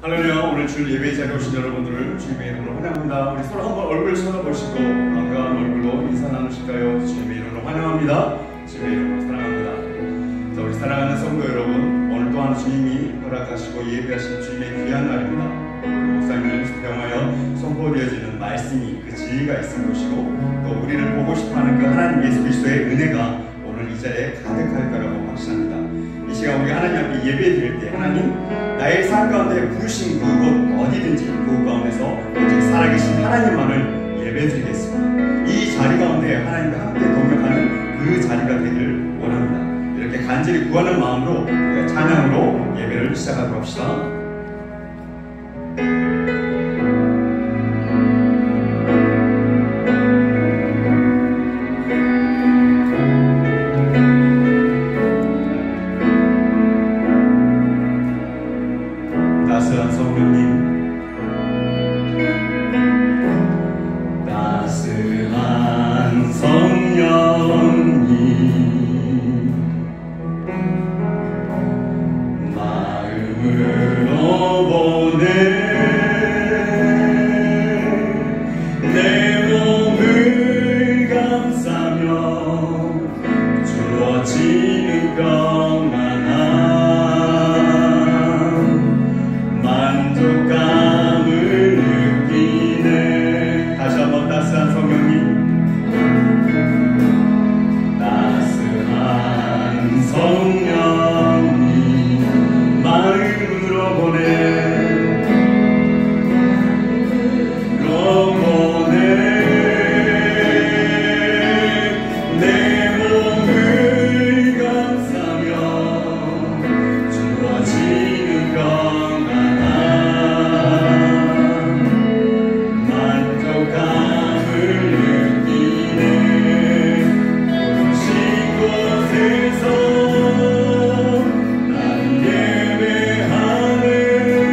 할렐루야. 오늘 주일 예배에 자리에 오신 여러분들을 주님의 이름으로 환영합니다. 우리 서로 한번 얼굴 쳐다보시고 반가운 얼굴로 인사 나누실까요? 주님의 이름으로 환영합니다. 주님의 이름으로 사랑합니다. 자, 우리 사랑하는 성도 여러분, 오늘 또한 주님이 허락하시고 예배하신 주님의 귀한 날입니다. 우리 목사님을 사용하여 선포되어지는 말씀이 그 지혜가 있을 것이고 또 우리를 보고 싶어하는 그 하나님 예수 그리스도의 은혜가 오늘 이 자리에 가득할 거라고 확신합니다. 이 시간 우리 하나님 앞에 예배 드릴 때 하나님 나의 삶 가운데 부르신 그곳 어디든지 그 가운데서 오직 살아계신 하나님만을 예배 드리겠습니다. 이 자리 가운데 하나님과 함께 동역하는 그 자리가 되기를 원합니다. 이렇게 간절히 구하는 마음으로 찬양으로 예배를 시작하도록 합시다. 예배하네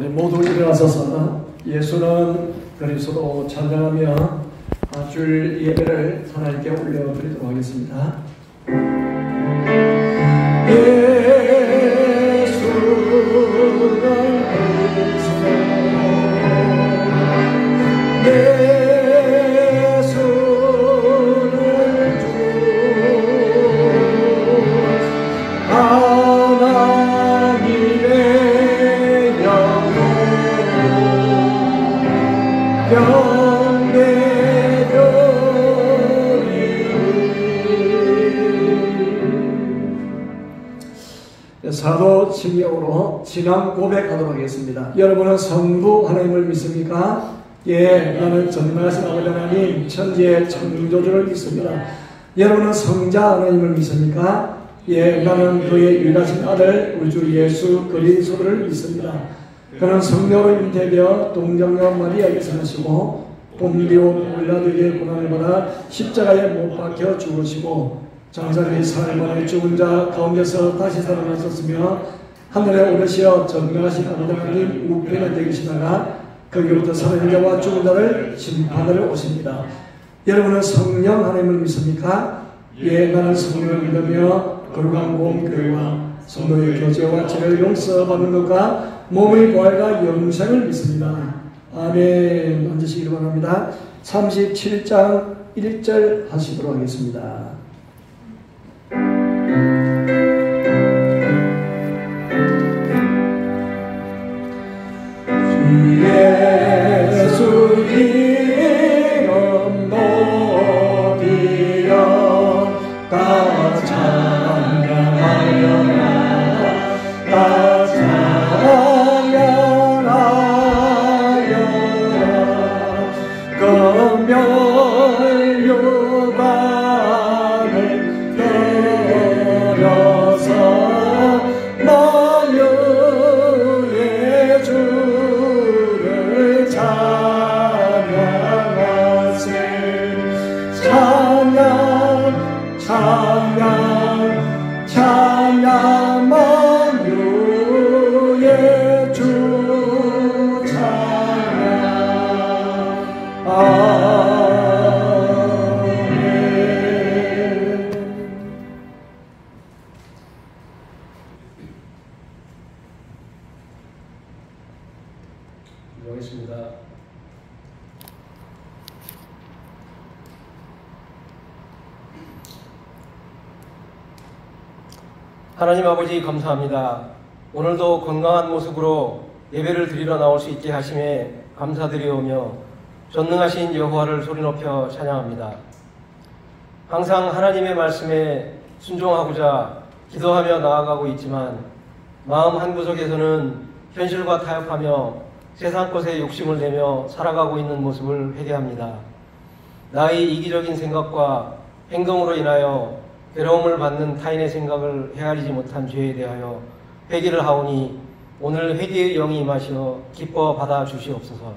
우리 모두 일어나서서 예수는 그리스도 찬양하며 줄 예배를 하나님께 올려드리도록 하겠습니다. 사도 신경으로 신앙 고백하도록 하겠습니다. 여러분은 성부 하나님을 믿습니까? 예, 나는 전능하신 아버지 하나님 천지의 창조주를 믿습니다. 여러분은 성자 하나님을 믿습니까? 예, 나는 그의 유일하신 아들 우리 주 예수 그리스도를 믿습니다. 그는 성령으로 잉태되어 동정녀 마리아에게서 나시고 본디오 빌라도에게 고난을 받아 십자가에 못 박혀 죽으시고 장사리 사흘 만에 죽은 자 가운데서 다시 살아나셨으며 하늘에 오르시어 전능하신 아버지 하나님 우편에 계시다가 거기로부터 사는 자와 죽은 자를 심판하러 오십니다. 여러분은 성령 하나님을 믿습니까? 예, 나는 성령을 믿으며 거룩한 공교회와 성도의 교제와 죄를 용서받는 것과 몸의 부활과 영생을 믿습니다. 아멘. 앉으시기를 바랍니다. 37장 1절 하시도록 하겠습니다. 예수 이름 높이여 다 찬양하여라 다 찬양하여라 금멸유바 기도하겠습니다. 하나님 아버지 감사합니다. 오늘도 건강한 모습으로 예배를 드리러 나올 수 있게 하심에 감사드리오며 전능하신 여호와를 소리높여 찬양합니다. 항상 하나님의 말씀에 순종하고자 기도하며 나아가고 있지만 마음 한구석에서는 현실과 타협하며 세상 것에 욕심을 내며 살아가고 있는 모습을 회개합니다. 나의 이기적인 생각과 행동으로 인하여 괴로움을 받는 타인의 생각을 헤아리지 못한 죄에 대하여 회개를 하오니 오늘 회개의 영이 임하시어 기뻐 받아 주시옵소서.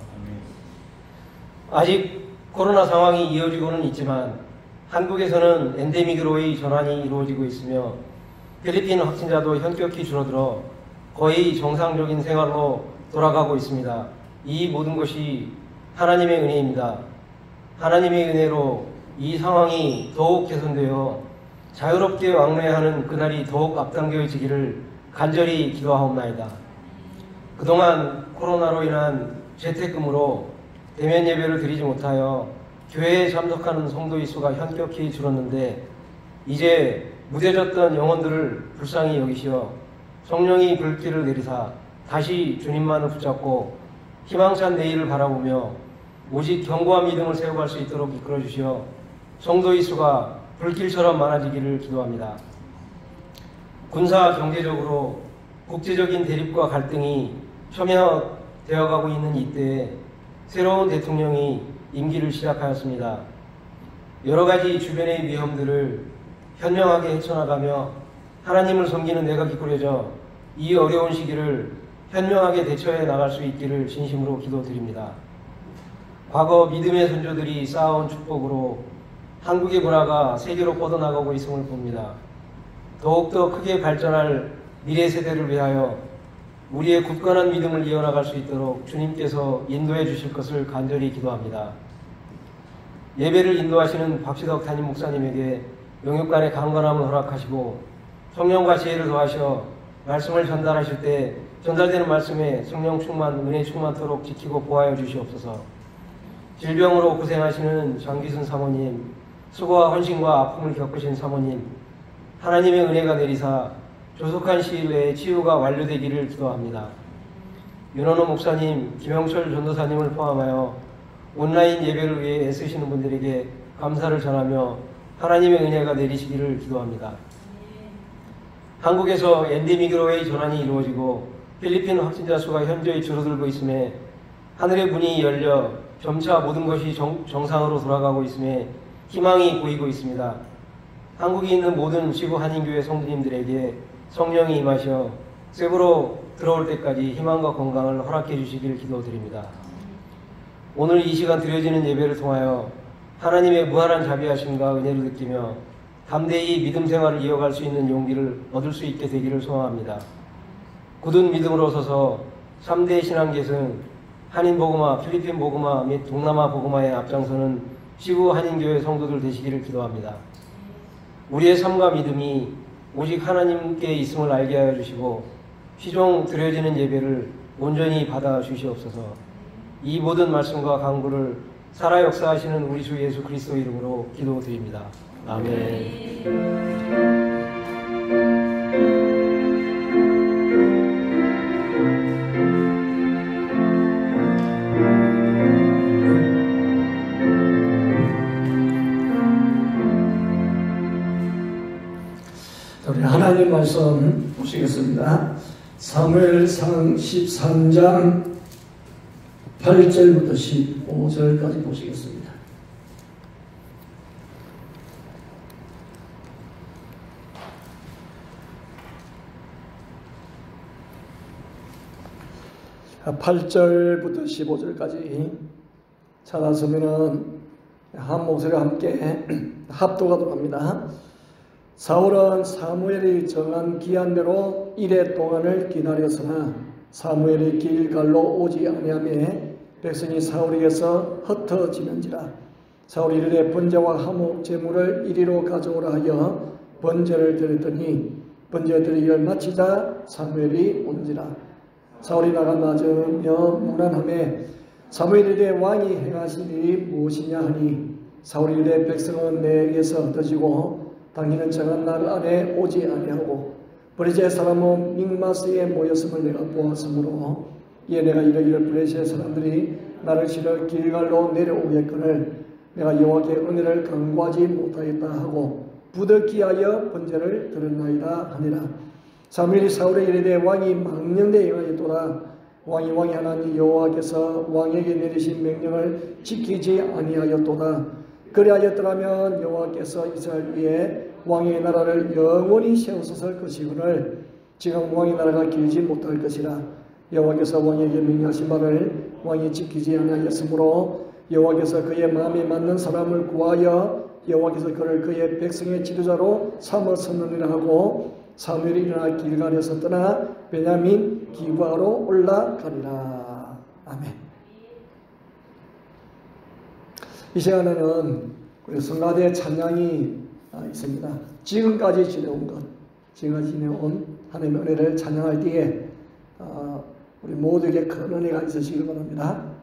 아직 코로나 상황이 이어지고는 있지만 한국에서는 엔데믹으로의 전환이 이루어지고 있으며 필리핀 확진자도 현격히 줄어들어 거의 정상적인 생활로 돌아가고 있습니다. 이 모든 것이 하나님의 은혜입니다. 하나님의 은혜로 이 상황이 더욱 개선되어 자유롭게 왕래하는 그날이 더욱 앞당겨지기를 간절히 기도하옵나이다. 그동안 코로나로 인한 재택근무로 대면 예배를 드리지 못하여 교회에 참석하는 성도의 수가 현격히 줄었는데 이제 무뎌졌던 영혼들을 불쌍히 여기시어 성령이 불길을 내리사 다시 주님만을 붙잡고 희망찬 내일을 바라보며 오직 견고한 믿음을 세워갈 수 있도록 이끌어 주시어 성도의 수가 불길처럼 많아지기를 기도합니다. 군사 경제적으로 국제적인 대립과 갈등이 첨예되어 가고 있는 이때에 새로운 대통령이 임기를 시작하였습니다. 여러 가지 주변의 위험들을 현명하게 헤쳐나가며 하나님을 섬기는 내각이 꾸려져 이 어려운 시기를 현명하게 대처해 나갈 수 있기를 진심으로 기도드립니다. 과거 믿음의 선조들이 쌓아온 축복으로 한국의 문화가 세계로 뻗어나가고 있음을 봅니다. 더욱더 크게 발전할 미래 세대를 위하여 우리의 굳건한 믿음을 이어나갈 수 있도록 주님께서 인도해 주실 것을 간절히 기도합니다. 예배를 인도하시는 박시덕 담임 목사님에게 영육간의 강건함을 허락하시고 성령과 지혜를 더하셔 말씀을 전달하실 때 전달되는 말씀에 성령 충만, 은혜 충만토록 지키고 보호하여 주시옵소서. 질병으로 고생하시는 장기순 사모님, 수고와 헌신과 아픔을 겪으신 사모님, 하나님의 은혜가 내리사 조속한 시일 내에 치유가 완료되기를 기도합니다. 윤원호 목사님, 김영철 전도사님을 포함하여 온라인 예배를 위해 애쓰시는 분들에게 감사를 전하며 하나님의 은혜가 내리시기를 기도합니다. 한국에서 엔데믹으로의 전환이 이루어지고 필리핀 확진자 수가 현저히 줄어들고 있음에 하늘의 문이 열려 점차 모든 것이 정상으로 돌아가고 있음에 희망이 보이고 있습니다. 한국에 있는 모든 지구 한인교회 성도님들에게 성령이 임하셔 세부로 들어올 때까지 희망과 건강을 허락해 주시길 기도드립니다. 오늘 이 시간 드려지는 예배를 통하여 하나님의 무한한 자비하심과 은혜를 느끼며 담대히 믿음 생활을 이어갈 수 있는 용기를 얻을 수 있게 되기를 소망합니다. 굳은 믿음으로 서서 3대 신앙계승, 한인복음화, 필리핀 복음화 및 동남아 복음화에 앞장서는 시구 한인교회 성도들 되시기를 기도합니다. 우리의 삶과 믿음이 오직 하나님께 있음을 알게 하여 주시고 시종 드려지는 예배를 온전히 받아 주시옵소서. 이 모든 말씀과 강구를 살아 역사하시는 우리 주 예수 그리스도 이름으로 기도드립니다. 아멘. 우리 하나님 말씀 보시겠습니다. 사무엘상 13장 8절부터 15절까지 보시겠습니다. 자, 8절부터 15절까지 찾아서면은 한 목소리와 함께 합독하도록 합니다. 사울은 사무엘이 정한 기한대로 이레 동안을 기다렸으나 사무엘이 길갈로 오지 아니하매 백성이 사울에게서 흩어지는지라. 사울이 이르되 번제와 화목 제물을 이리로 가져오라 하여 번제를 드렸더니 번제 드리기를 마치자 사무엘이 온지라. 사울이 나가 맞으며 무난함에 사무엘이 이르되 왕이 행하신 일이 무엇이냐 하니 사울이 이르되 백성은 내게서 흩어지고 당신은 정한 날 안에 오지 아니하고 브레시의 사람은 믹마스에 모였음을 내가 보았으므로 이에 내가 이르기를 브레시의 사람들이 나를 실어 길갈로 내려오겠거늘 내가 여호와께 은혜를 간구하지 못하겠다 하고 부득이하여 번제를 드렸나이다 하니라. 사무엘이 사울에 이르되 왕이 망령되이 행하였도다. 왕이 하나님 여호와께서 왕에게 내리신 명령을 지키지 아니하였도다. 그리하였더라면 여호와께서 이스라엘 위에 왕의 나라를 영원히 세우셨을 것이거늘 지금 왕의 나라가 길지 못할 것이라. 여호와께서 왕에게 명령하신 바를 왕이 지키지 아니하였으므로 여호와께서 그의 마음에 맞는 사람을 구하여 여호와께서 그를 그의 백성의 지도자로 삼으셨느니라 하고 사무엘이 일어나 길갈에서 떠나 베냐민 기브아로 올라가리라. 아멘. 이 시간에는 우리 성가대 찬양이 있습니다. 지금까지 지내온 하나님의 은혜를 찬양할 때에 우리 모두에게 큰 은혜가 있으시길 바랍니다.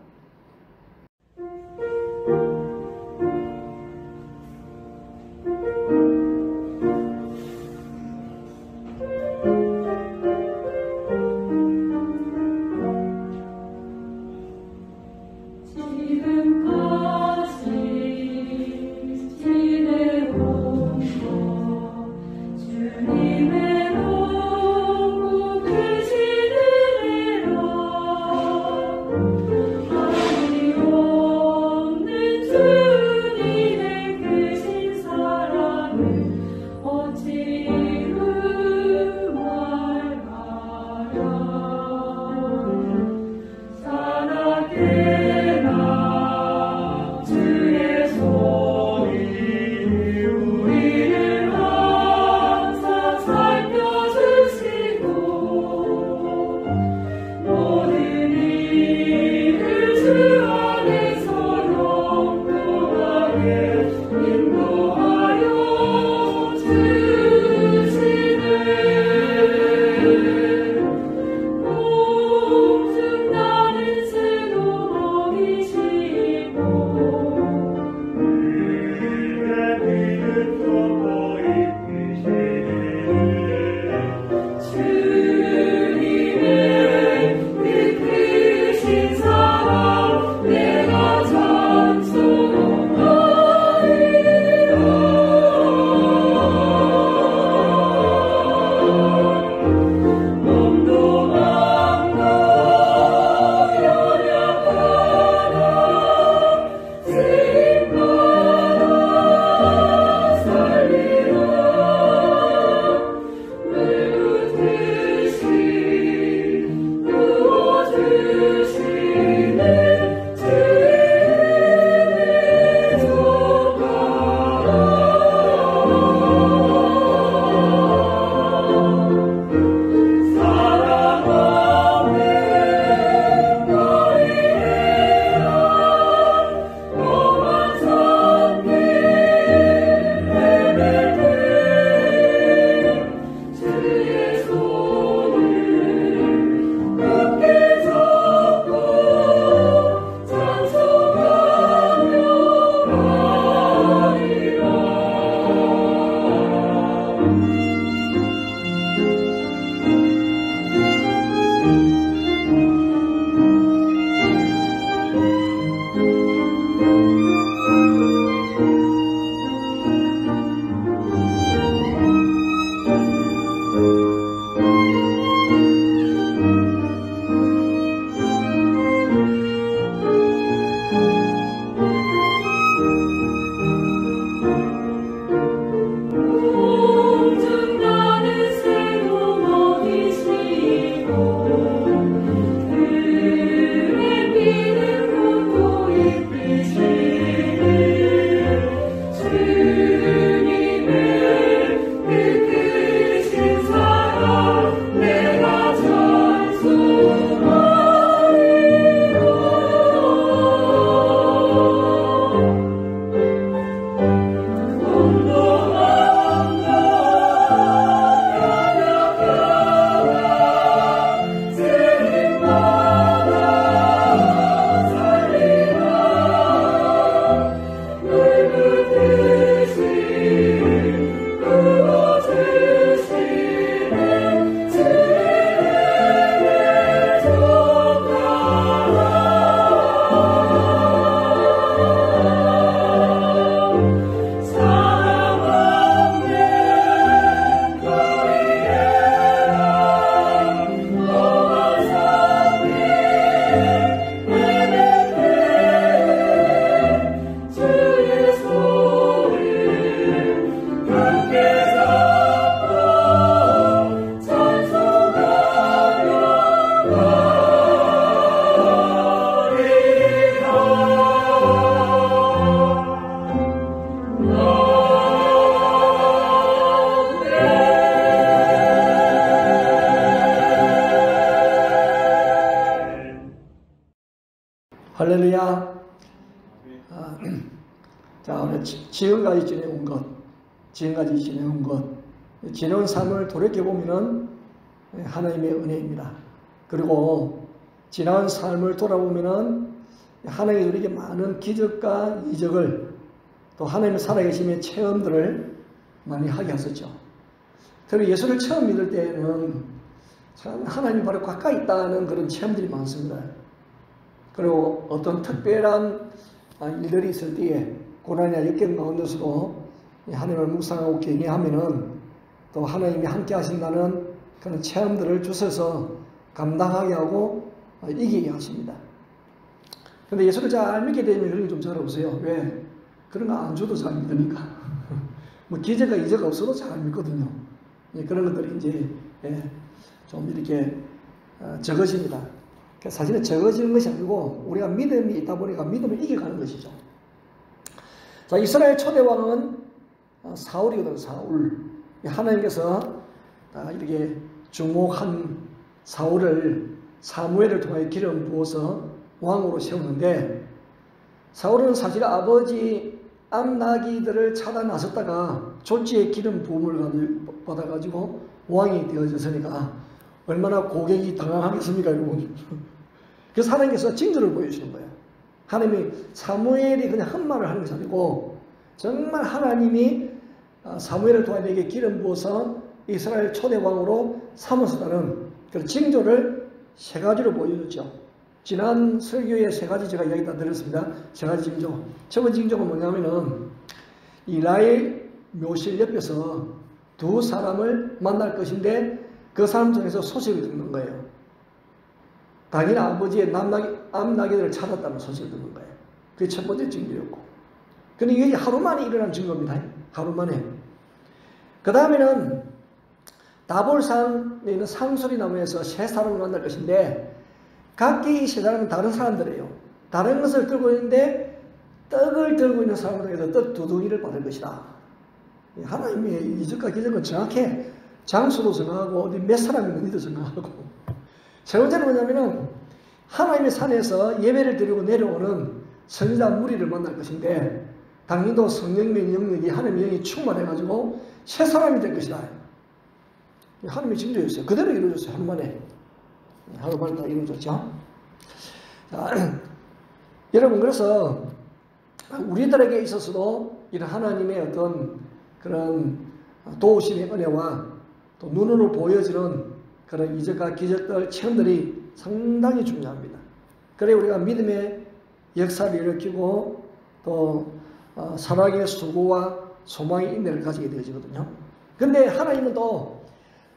할렐루야. 자, 오늘 지금까지 지내온 것, 지내온 삶을 돌이켜보면은 하나님의 은혜입니다. 그리고 지나온 삶을 돌아보면은 하나님이 우리에게 많은 기적과 이적을 또 하나님의 살아계심의 체험들을 많이 하게 하셨죠. 그리고 예수를 처음 믿을 때에는 참 하나님 바로 가까이 있다는 그런 체험들이 많습니다. 그리고 어떤 특별한 일들이 있을 때에 고난이나 역경 가운데서도 하나님을 묵상하고 경외하면은 또 하나님이 함께 하신다는 그런 체험들을 주셔서 감당하게 하고 이기게 하십니다. 근데 예수를 잘 믿게 되면 그런 게 좀 잘 없어요. 왜? 그런 거 안 줘도 잘 믿으니까. 뭐 기적과 이적 없어도 잘 믿거든요. 그런 것들이 이제 좀 이렇게 적어집니다. 사실은 적어지는 것이 아니고 우리가 믿음이 있다 보니까 믿음을 이겨가는 것이죠. 자, 이스라엘 초대왕은 사울이거든. 사울. 하나님께서 이렇게 주목한 사울을 사무엘을 통해 기름 부어서 왕으로 세우는데, 사울은 사실 아버지 암나기들을 찾아 나섰다가 졸지에 기름 부음을 받아가지고 왕이 되어졌으니까 얼마나 고객이 당황하겠습니까, 여러분? 그래서 하나님께서 징조를 보여주시는 거예요. 하나님이 사무엘이 그냥 한 말을 하는 것이 아니고 정말 하나님이 사무엘을 통해 내게 기름 부어서 이스라엘 초대왕으로 삼으셨다는 그런 징조를 세 가지로 보여줬죠. 지난 설교에 세 가지 제가 이야기 다 드렸습니다. 세 가지 징조. 첫 번째 징조가 뭐냐면은 이스라엘 묘실 옆에서 두 사람을 만날 것인데 그 사람 중에서 소식을 듣는 거예요. 당연히 아버지의 암나기들을 찾았다는 소식을 듣는 거예요. 그게 첫 번째 징조였고. 근데 이게 하루 만에 일어난 징조입니다. 하루 만에. 그 다음에는 다볼산에 있는 상수리 나무에서 세 사람을 만날 것인데 각기 세 사람은 다른 사람들이에요. 다른 것을 들고 있는데 떡을 들고 있는 사람으로 해서 떡 두 덩이를 받을 것이다. 하나님의 이적과 기적은 정확해 장소도 정하고 어디 몇 사람이 있는지도 정하고. 세 번째는 뭐냐면은 하나님의 산에서 예배를 드리고 내려오는 선지자 무리를 만날 것인데 당연히도 성령의 영역이 하나님의 영이 충만해가지고 새 사람이 될 것이다. 하나님의 징조였어요. 그대로 이루어졌어요. 하루 만에. 하루 만에 다 이루어졌죠. 자, 여러분, 그래서 우리들에게 있어서도 이런 하나님의 어떤 그런 도우심의 은혜와 또 눈으로 보여지는 그런 이적과 기적들, 체험들이 상당히 중요합니다. 그래 우리가 믿음의 역사를 일으키고 또 사랑의 수고와 소망의 인내를 가지게 되어지거든요. 근데 하나님은 또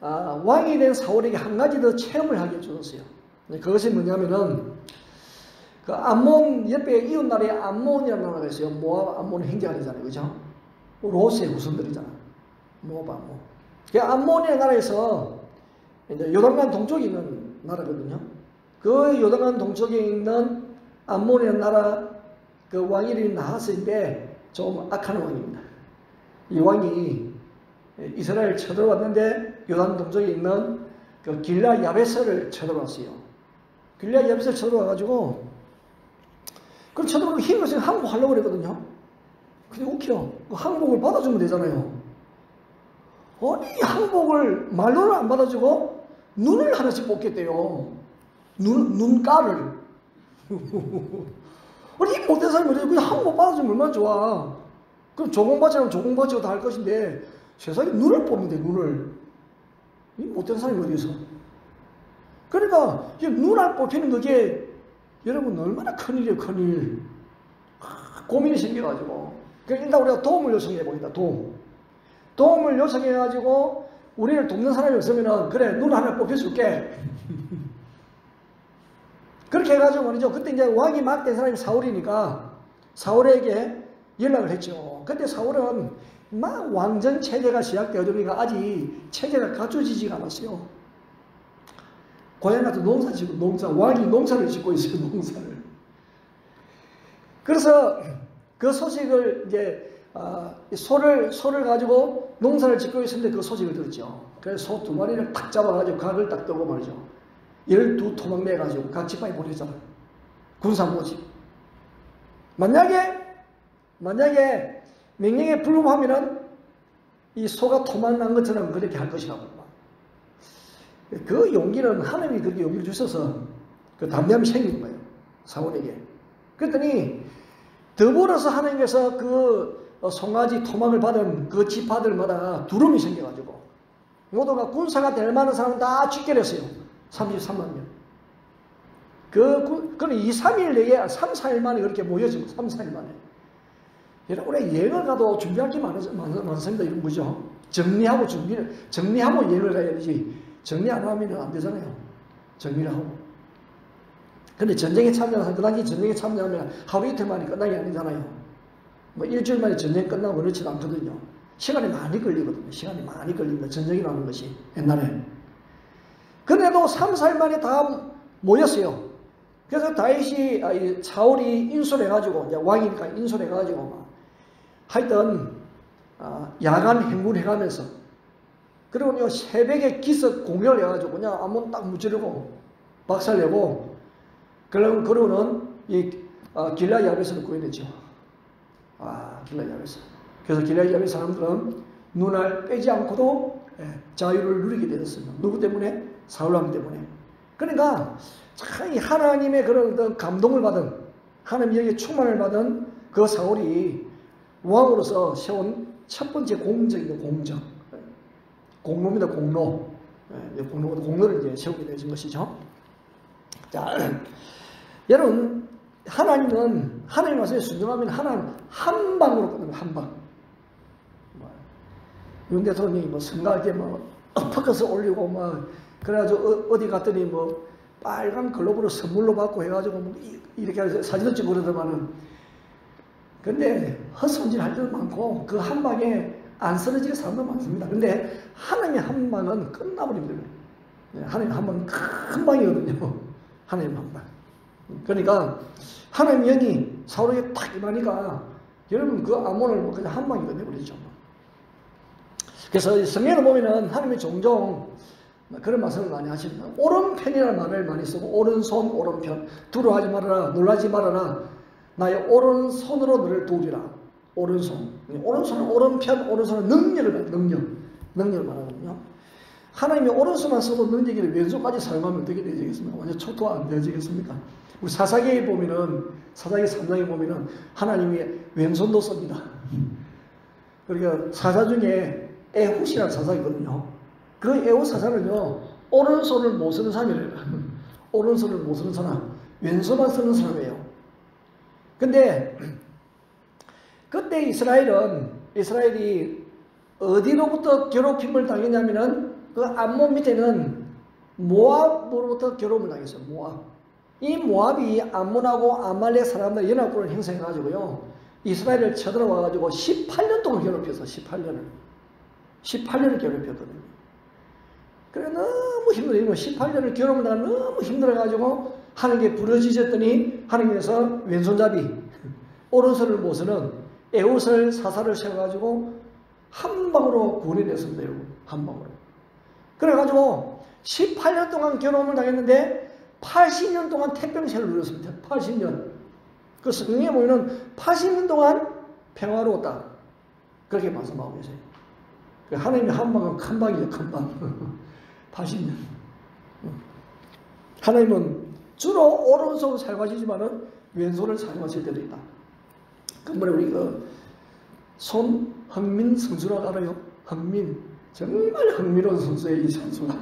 왕이 된 사울에게 한 가지 더 체험을 하게 해주셨어요. 그것이 뭐냐면은 그 암몬 옆에 이웃 나라에 암몬이라는 나라가 있어요. 모압 암몬은 행자리잖아요, 그죠? 롯의 후손들이잖아. 모압 암몬. 그 암몬이라는 나라에서 이제 요단강 동쪽에 있는 나라거든요. 그 요단강 동쪽에 있는 암몬이라는 나라 그 왕 이름이 나하스인데 좀 악한 왕입니다. 이 왕이 이스라엘 쳐들어왔는데 요단 동쪽에 있는 그 길라 야베스를 쳐들어왔어요. 길라 야베스를 쳐들어와가지고 그럼 쳐들어오면 힘을 써서 항복하려고 그랬거든요. 근데 웃겨. 그 항복을 받아주면 되잖아요. 아니 항복을 말로는 안 받아주고 눈을 하나씩 뽑겠대요. 눈가를. 아니 못된 사람이 그냥 항복 받아주면 얼마나 좋아. 그럼 조공받치라면 조공받치고 다 할 것인데 세상에 눈을 뽑는데 눈을. 이 못된 사람이 어디서. 그러니까 눈알 뽑히는 그게 여러분 얼마나 큰일이에요. 큰일. 고민이 생겨가지고 일단 우리가 도움을 요청해 봅니다. 도움을 요청해가지고 우리를 돕는 사람이 없으면은 그래 눈 하나 뽑혀줄게. 그렇게 해가지고 말이죠. 그때 이제 왕이 막 된 사람이 사울이니까 사울에게 연락을 했죠. 그때 사울은 막 왕정 체제가 시작되어지니까 아직 체제가 갖춰지지가 않았어요. 고향 가서 농사 짓고 왕이 농사를 짓고 있어요. 농사를. 그래서 그 소식을 이제 소를 가지고 농사를 짓고 있었는데 그 소식을 들었죠. 그래서 소 두 마리를 탁 잡아가지고 각을 딱 뜨고 말이죠. 12토막 매가지고 각 지파에 보내잖아. 군사 모집. 만약에 명령에 불응하면은 이 소가 도망난 것처럼 그렇게 할 것이라고. 그 용기는 하나님이 그렇게 용기를 주셔서 그 담대함이 생긴 거예요. 사울에게. 그랬더니 더불어서 하나님께서 그 송아지 토막을 받은 그 지파들마다 두름이 생겨가지고 모두가 군사가 될 만한 사람은 다 집결했어요. 33만 명. 그건 2, 3일 내에 3, 4일 만에 그렇게 모여지고 3, 4일 만에. 여러분, 우리 여행을 가도 준비할 게 많습니다. 이런 거죠. 정리하고 여행을 가야 되지. 정리 안 하면 안 되잖아요. 정리를 하고. 근데 전쟁에 참여하면, 그 당시 전쟁에 참여하면 하루 이틀 만에 끝나게 아니잖아요. 뭐 일주일 만에 전쟁이 끝나고 그렇지도 않거든요. 시간이 많이 걸리거든요. 시간이 많이 걸립니다. 전쟁이라는 것이, 옛날에. 그래도 3, 4일 만에 다 모였어요. 그래서 사울이 인솔해가지고, 이제 왕이니까 인솔해가지고, 막, 하여튼, 야간 행군해가면서, 그리고 새벽에 기습 공격을 해가지고, 그냥 아무 딱 무찌르고, 박살내고, 그러고는 길라 야베스를 구해냈죠. 길라 야베스. 그래서 길라 야베스 사람들은 눈알 빼지 않고도 자유를 누리게 되었습니다. 누구 때문에? 사울왕 때문에. 그러니까 참 하나님의 그런 감동을 받은, 하나님에게 충만을 받은 그 사울이 왕으로서 세운 첫 번째 공적입니다. 공로입니다. 공로를 이제 세우게 되신 것이죠. 자, 여러분, 하나님 말씀에 순종하면 하나님 한 방으로 끝납니다. 한 방. 윤 대통령이 선거할 포커스 올리고 그래가지고 어디 갔더니 빨간 글로브를 선물로 받고 해가지고 이렇게 해서 사진도 찍고 그러더만은, 근데 헛손질 할 때도 많고 그 한 방에 안 쓰러지게 사람도 많습니다. 근데 하나님의 한 방은 끝나버립니다. 하나님 한 방은 큰 방이거든요. 하나님 한 방. 그러니까 하나님 영이 사울에게 딱 임하니까 여러분 그 암몬을 그냥 한 방이 끝내버리죠. 그래서 성경을 보면은 하나님이 종종 그런 말씀을 많이 하십니다. 오른편이라는 말을 많이 쓰고, 오른손, 오른편. 두려워하지 말아라, 놀라지 말아라. 나의 오른손으로 너를 도우리라. 오른손. 오른손은 오른편, 오른손은 능력을 말하거든요. 하나님이 오른손만 써도 능력이 왼손까지 사용하면 어떻게 되겠습니까? 완전 초토화 안 되어지겠습니까? 우리 사사기에 보면은, 사사기 3장에 보면은 하나님이 왼손도 씁니다. 그러니까 사사 중에 에훗이라는 사사이거든요. 그 에훗 사사는요, 오른손을 못 쓰는 사람이래요. 오른손을 못 쓰는 사람, 왼손만 쓰는 사람이에요. 근데 그때 이스라엘이 어디로부터 괴롭힘을 당했냐면은 그 암몬 밑에는 모압으로부터 괴롭힘을 당했어요. 모압. 이 모압이 암몬하고 아말렉 사람들 연합군을 형성해가지고요, 이스라엘을 쳐들어와가지고 18년 동안 괴롭혔어. 18년을 괴롭혔거든요. 그래 너무 힘들어요. 18년을 괴롭히다가 너무 힘들어가지고 하나님께 부르짖었더니 하나님께서 왼손잡이 오른손을 못 쓰는 에훗을 사사를 세워가지고 한 방으로 구원해냈습니다. 여러분. 한 방으로. 그래가지고 18년 동안 괴로움을 당했는데 80년 동안 태평세를 누렸습니다. 80년. 그 성경에 보면 80년 동안 평화로웠다. 그렇게 말씀하고 계세요. 하나님의 한 방은 큰 방이죠. 큰 방. 80년. 하나님은 주로 오른손을 사용하시지만은 왼손을 사용하실 때도 있다. 그러므로 우리 손흥민 선수라고 알아요? 흥민. 정말 흥미로운 선수예요, 이 선수가.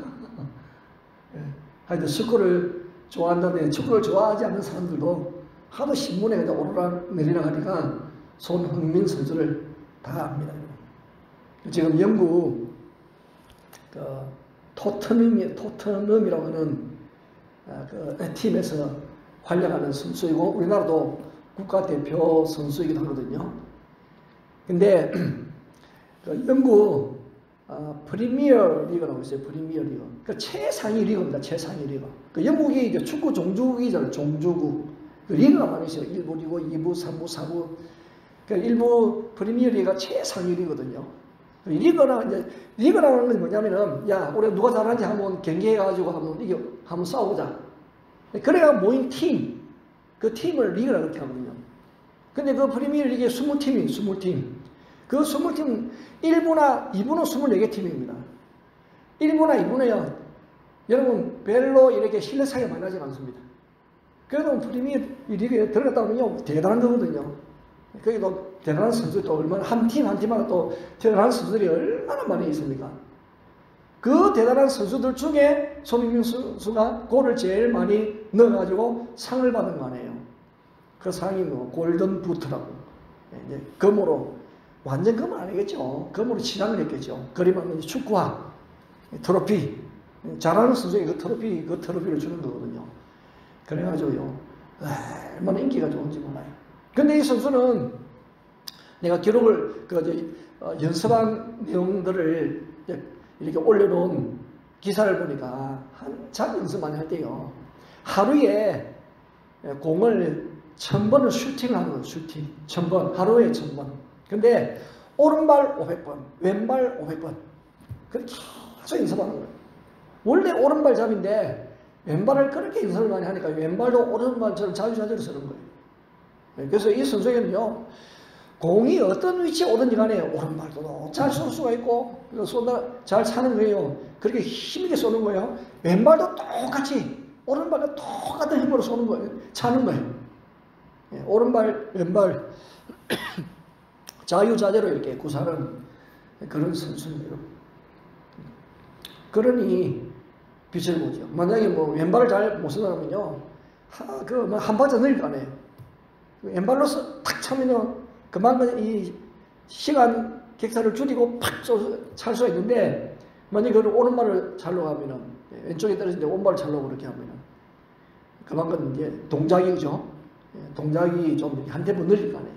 하여튼 축구를 좋아한다면 축구를 좋아하지 않는 사람들도 하도 신문에 오르락 하니까 손흥민 선수를 다 압니다. 지금 영국 토트넘이라고 하는 그 팀에서 활약하는 선수이고, 우리나라도 국가대표 선수이기도 하거든요. 근데 그 영국 프리미어 리그라고 있어요. 프리미어 리그. 그 최상위 리그입니다. 최상위 리그. 그 영국이 이제 축구 종주국이잖아요. 종주국. 그 리그가 많이 있어요. 1부 리그, 2부, 3부, 4부. 그 일부 프리미어 리그가 최상위 리거든요. 리그라는 건 뭐냐면은, 야, 우리 누가 잘하는지 한번 경기해가지고 한번 싸우자. 그래야 모인 팀, 그 팀을 리그라고 그렇게 하거든요. 근데 그 프리미어리그에 20팀이 20팀. 그 20팀 1부나 2부는 24개 팀입니다. 1부나 2부는요. 여러분 별로 이렇게 신뢰상이 많이 나지 않습니다. 그래도 프리미어리그에 들어갔다 보면요. 대단한 거거든요. 거기도 대단한 선수들이 또 얼마나 한 팀 한 팀마다 또 대단한 선수들이 얼마나 많이 있습니까? 그 대단한 선수들 중에 손흥민 선수가 골을 제일 많이 넣어가지고 상을 받은 거 아니에요. 그 상이 뭐 골든 부트라고 이제 금으로 완전 금은 아니겠죠. 금으로 칠하면 했겠죠. 그림하면 축구화 트로피 잘하는 선수에게 그 트로피를 주는 거거든요. 그래가지고요 얼마나 인기가 좋은지 몰라요. 근데 이 선수는 내가 기록을 연습한 내용들을 이렇게 올려놓은 기사를 보니까 한참 연습 많이 할 때요. 하루에 공을 1000번을 슈팅을 하는 거예요. 슈팅 1000번 하루에 1000번. 근데 오른발 500번 왼발 500번 그렇게 계속 연습하는 거예요. 원래 오른발 잡인데 왼발을 그렇게 연습을 많이 하니까 왼발도 오른발처럼 자유자재로 쓰는 거예요. 그래서 이 선수에게는요 공이 어떤 위치에 오든지 간에 오른발도 잘 쏠 수가 있고 잘 차는 거예요. 그렇게 힘있게 쏘는 거예요. 왼발도 똑같이 오른발과 똑같은 힘으로 쏘는 거예요. 차는 거예요. 오른발 왼발 자유자재로 이렇게 구사하는 그런 선수입니다. 그러니 빛을 보죠. 만약에 뭐 왼발을 잘 못 쓰다면요 한 발짝 늘릴 거 아니에요. 왼발로서 탁 차면요 그만큼 이 시간 격차를 줄이고 팍 찰 수가 있는데 만약에 그걸 오른발을 잘로 하면은 왼쪽에 떨어지는데 오른발을 잘로 그렇게 하면은 그만큼 이제 동작이죠. 동작이 좀 한 템포 늘릴 거 아니에요.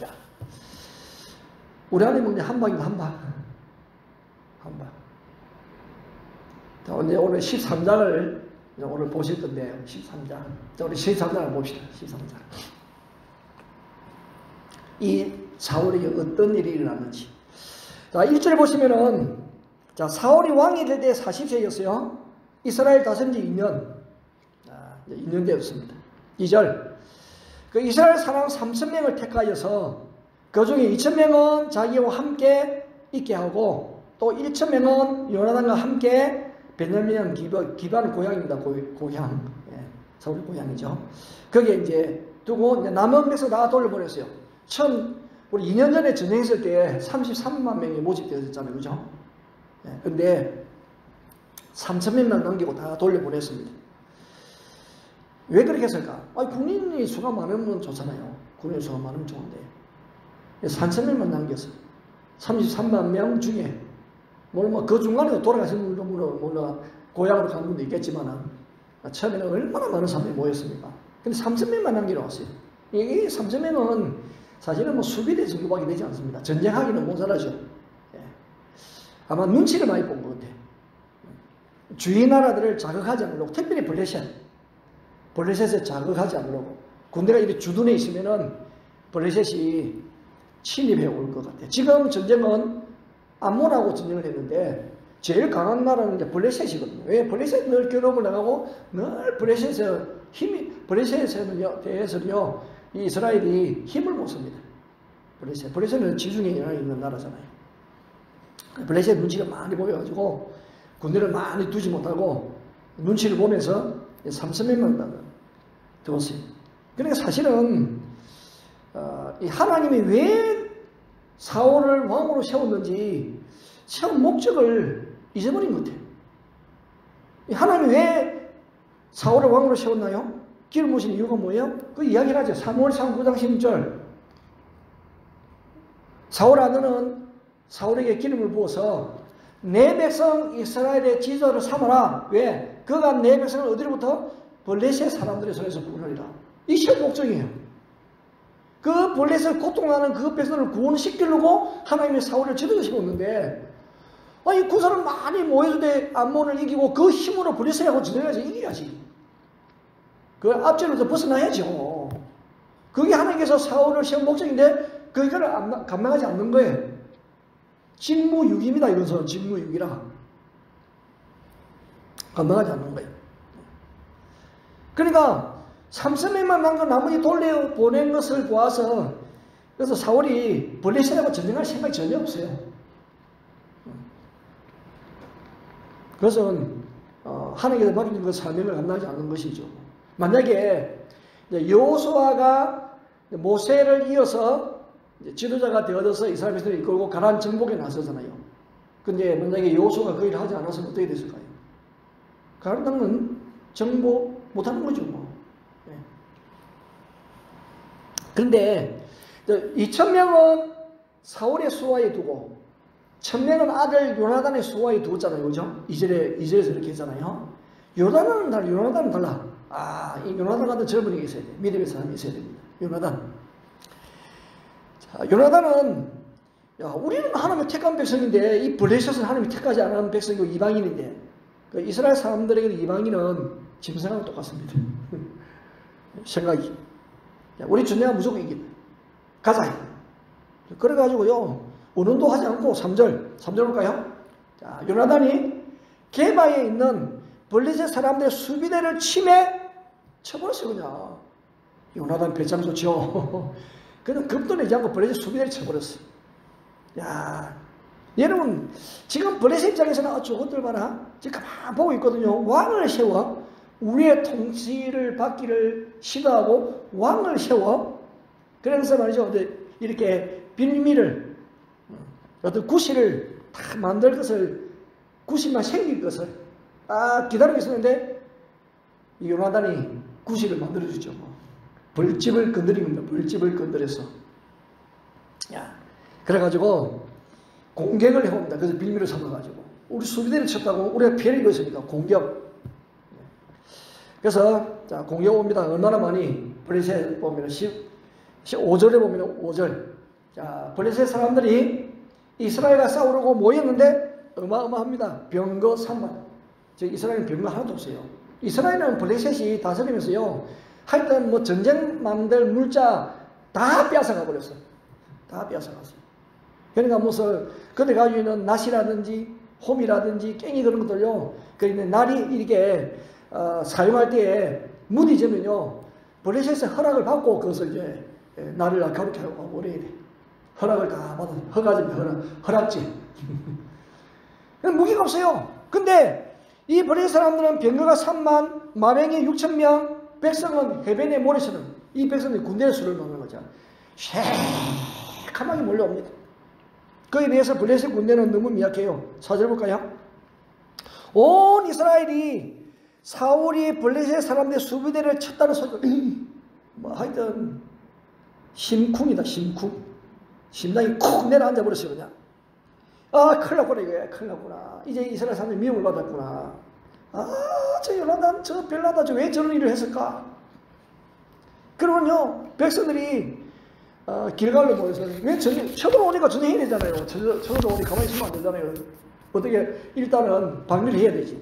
자, 우리 안에 이제 한 방입니다. 한 방. 자, 오늘 13장을 오늘 보실 건데요. 13장. 자, 우리 13장을 봅시다. 13장. 이 사울에게 어떤 일이 일어났는지. 자, 1절 보시면은, 자, 사울이 왕이 될 때 40세였어요. 이스라엘 다스린 지 2년. 자, 2년 되었습니다. 2절. 그 이스라엘 사람 3000명을 택하여서 그 중에 2000명은 자기와 함께 있게 하고 또 1000명은 요나단과 함께 베냐민 기반 고향입니다. 고향. 예, 사울의 고향이죠. 거기에 이제 두고 이제 남은 백성 다 돌려보냈어요. 처음 우리 2년 전에 전쟁했을 때 33만 명이 모집되었잖아요. 그죠? 예, 근데 3000명만 남기고 다 돌려보냈습니다. 왜 그렇게 했을까? 군인이 수가 많으면 좋잖아요. 군인이 수가 많으면 좋은데 3000명만 남겼어요. 33만 명 중에 물론 그 중간에 돌아가신 분도 물론 고향으로 간 분도 있겠지만 처음에는 얼마나 많은 사람이 모였습니까? 근데 3000명만 남기러 왔어요. 이 3000명은 사실은 뭐 수비대 정도밖에 되지 않습니다. 전쟁하기는 모자라죠. 예. 아마 눈치를 많이 본 것 같아요. 주위 나라들을 자극하지 않으려고 특별히 블레셋에 자극하지 않으려고 군대가 이렇게 주둔해 있으면은 블레셋이 침입해 올 것 같아요. 지금 전쟁은 암몬하고 전쟁을 했는데 제일 강한 나라는 이제 블레셋이거든요. 왜? 블레셋 늘 겨뤄을 나가고 늘 블레셋에 대해서는요 이 이스라엘이 힘을 못 씁니다. 블레셋은 지중해 연안에 있는 나라잖아요. 블레셋 눈치가 많이 보여가지고 군대를 많이 두지 못하고 눈치를 보면서 3000명만 두었어요. 그러니까 사실은 이 하나님이 왜 사울을 왕으로 세웠는지 세운 목적을 잊어버린 것 같아요. 하나님이 왜 사울을 왕으로 세웠나요? 기름 부으신 이유가 뭐예요? 그 이야기를 하죠. 사무엘상 9장 16절. 사울 아들은 사울에게 기름을 부어서 내 백성 이스라엘의 지도를 삼아라. 왜? 그가 내 백성을 어디로부터? 블레셋 사람들의 손에서 구원하리라. 이 시험 목적이에요. 그 블레셋 고통나는 그 백성을 구원시키려고 하나님의 사울을 지도하시고 있는데 그 사람 많이 모여서 암몬을 이기고 그 힘으로 블레셋하고 전쟁해서 이겨야지. 그 앞전에서 벗어나야죠. 그게 하나님께서 사울을 세운 목적인데 그걸 감당하지 않는 거예요. 직무유기입니다. 이것은 직무유기라. 감당하지 않는 거예요. 그러니까 삼성에만 난 거 나머지 돌려보낸 것을 보아서 그래서 사울이 블레셋하고 전쟁할 생각이 전혀 없어요. 그것은 하나님께서 맡긴 그 사명을 감당하지 않는 것이죠. 만약에 여호수아가 모세를 이어서 지도자가 되어서 이스라엘 백성을 이끌고 가나안 정복에 나서잖아요. 근데 만약에 여호수아가 그 일을 하지 않았으면 어떻게 됐을까요? 가나안 땅은 정복 못하는 거죠. 뭐. 네. 그런데 2,000명은 사울의 수하에 두고 1,000명은 아들 요나단의 수하에 두었잖아요. 그죠? 2절에서 이렇게 했잖아요. 요나단은 달라. 이 요나단 같은 젊은이가 있어야 돼. 믿음의 사람이 있어야 됩니다. 요나단. 자, 요나단은 우리는 하나님의 택한 백성인데 이 블레셋은 하나님이 택하지 않은 백성이고 이방인인데 그 이스라엘 사람들에게는 이방인은 짐승하고 똑같습니다. 생각이. 우리 전쟁은 무조건 이긴다. 가자. 그래가지고요. 운운도 하지 않고 3절 볼까요? 자, 요나단이 게바에 있는 블레셋 사람들의 수비대를 침해 쳐버렸어요. 그냥. 요나단 배짱 좋죠. 그냥 겁도 내지 않고 블레셋 수비대를 쳐버렸어. 야, 여러분 지금 블레셋 입장에서는 저것들 봐라. 지금 가만 보고 있거든요. 왕을 세워 우리의 통치를 받기를 시도하고 왕을 세워. 그래서 말이죠. 이렇게 빌미를 어떤 구실을 다 만들 것을 구실만 생길 것을 기다리고 있었는데 이 요나단이 구실을 만들어주죠. 벌집을 건드립니다. 벌집을 건드려서. 야, 그래가지고 공격을 해봅니다. 그래서 빌미를 삼아가지고 우리 수비대를 쳤다고 우리가 피해를 입었습니다. 공격. 그래서 자 공격 옵니다. 얼마나 많이 블레셋 보면 15절에 보면 5절. 자 블레셋 사람들이 이스라엘과 싸우려고 모였는데 어마어마합니다. 병거 3만. 이스라엘은 병거 하나도 없어요. 이스라엘은 블레셋이 다스리면서요. 하여튼 뭐 전쟁 만들 물자 다 빼앗아가 버렸어. 다 빼앗아갔어요. 그러니까 무슨 그들 가지고 있는 낫이라든지 홈이라든지 깽이 그런 것들요. 그러니까 날이 이렇게 사용할 때에 무디지면요. 블레셋의 허락을 받고 그것을 이제 날을 그렇게 하고 오래야 돼. 허락을 다 받아. 허락지. 무기가 없어요. 근데 이 블레셋 사람들은 병거가 3만, 마병이 6,000명, 백성은 해변에 모래처럼 이 백성들이 군대의 수를 먹는 거죠. 새카맣게 몰려옵니다. 그에 비해서 블레셋 군대는 너무 미약해요. 4절 볼까요? 온 이스라엘이 사울이 블레셋 사람들의 수비대를 쳤다는 소리. 뭐 하여튼 심쿵이다. 심쿵. 심장이 쿡 내려앉아 버렸어요. 그냥. 큰일 났구나 이거야. 큰일 났구나. 이제 이스라엘 사람들이 미움을 받았구나. 저 요나단 저 벨라다 저 왜 저런 일을 했을까? 그러면요 백성들이 길갈로 모여서 왜 쳐들어오니까 전쟁해야 되잖아요. 쳐들어오니 가만히 있으면 안 되잖아요. 어떻게 일단은 방위를 해야 되지.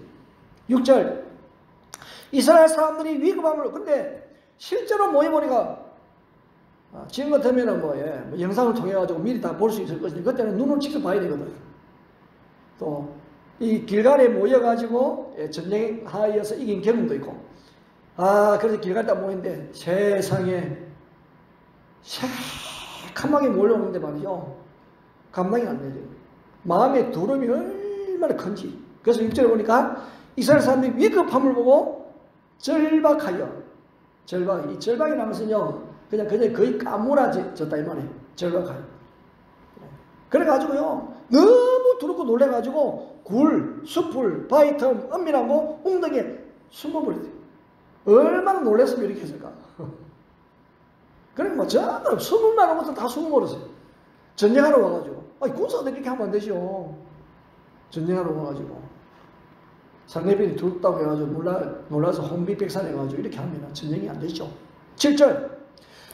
6절 이스라엘 사람들이 위급함을 근데 실제로 모여보니까 지금 같으면은 뭐 영상을 통해 가지고 미리 다 볼 수 있을 것인데 그때는 눈으로 직접 봐야 되거든. 또 이 길갈에 모여가지고 전쟁하여서 이긴 경험도 있고. 그래서 길갈 때 모였는데 세상에 새카맣게 몰려오는데 말이죠. 감당이 안 되죠. 마음의 두려움이 얼마나 큰지. 그래서 6절에 보니까 이스라엘 사람들이 위급함을 보고 절박하여. 이 절박이라는 것은요. 그냥 거의 까무라졌다 이 말이에요. 절박하여. 그래가지고요. 너무 두렵고 놀래가지고 굴, 숲을, 바위 틈, 은밀하고 웅덩이에 숨어버렸어요. 얼마나 놀랬으면 이렇게 했을까. 그러니까 뭐 전부 숨을 만한 것도 다 숨어버렸어요. 전쟁하러 와가지고. 군사들 이렇게 하면 안 되죠. 전쟁하러 와가지고. 상대편이 두렵다고 해가지고 놀라서 혼비백산 해가지고 이렇게 하면 전쟁이 안 되죠. 7절.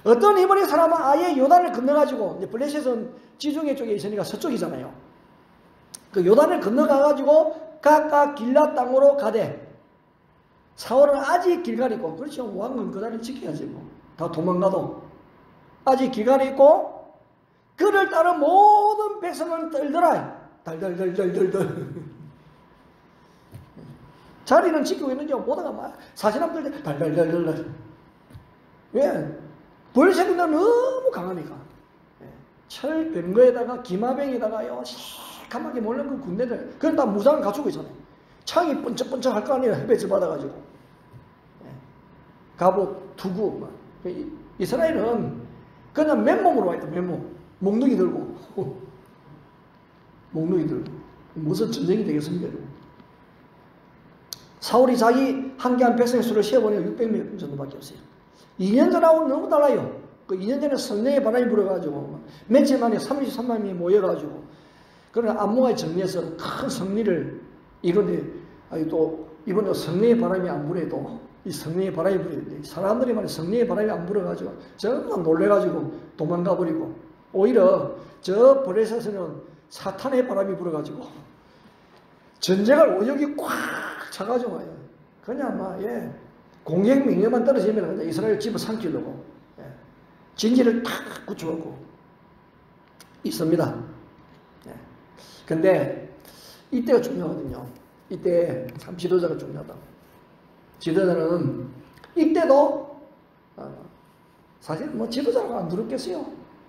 어떤 이번에 사람은 아예 요단을 건너가지고 블레셋은 지중해 쪽에 있으니까 서쪽이잖아요. 그 요단을 건너가가지고 각각 길라 땅으로 가되 사울은 아직 길갈이 있고 그렇죠. 왕은 그 자리를 지켜야지 뭐. 다 도망가도 아직 길갈이 있고 그를 따른 모든 백성은 떨더라. 달달달달달달. 자리는 지키고 있는지 보다가 막 사진함들 달달달달달. 왜? 벌새군대가 너무 강하니까. 철 병거에다가 기마병에다가요, 새까맣게 몰린 그 군대들, 그건 다 무장을 갖추고 있잖아요. 창이 번쩍번쩍 할 거 아니에요. 햇볕을 받아가지고. 갑옷, 투구. 막. 이스라엘은 그냥 맨몸으로 와 있다, 맨몸. 몽둥이 들고. 몽둥이 들고. 무슨 전쟁이 되겠습니까, 여러분? 사울이 자기 함께한 백성의 수를 세어보니까 600명 정도밖에 없어요. 2년 전하고는 너무 달라요. 그 2년 전에 성령의 바람이 불어가지고 며칠 만에 33만 명이 모여가지고 그러나 안모가 정리해서 큰 승리를 이루는데 또 이번에 성령의 바람이 안 불어도 이 성령의 바람이 불어야 사람들이 말해 성령의 바람이 안 불어가지고 정말 놀래가지고 도망가버리고 오히려 저 브레셋에서는 사탄의 바람이 불어가지고 전쟁할 오역이 꽉 차가지고 와요. 그냥 막 공격 명령만 떨어지면 그냥 이스라엘 집을 삼키려고 진지를 탁 굳혀갖고 있습니다. 근데 이때가 중요하거든요. 이때 참 지도자가 중요하다. 지도자는 이때도 사실 뭐 지도자가 안 두렵겠어요.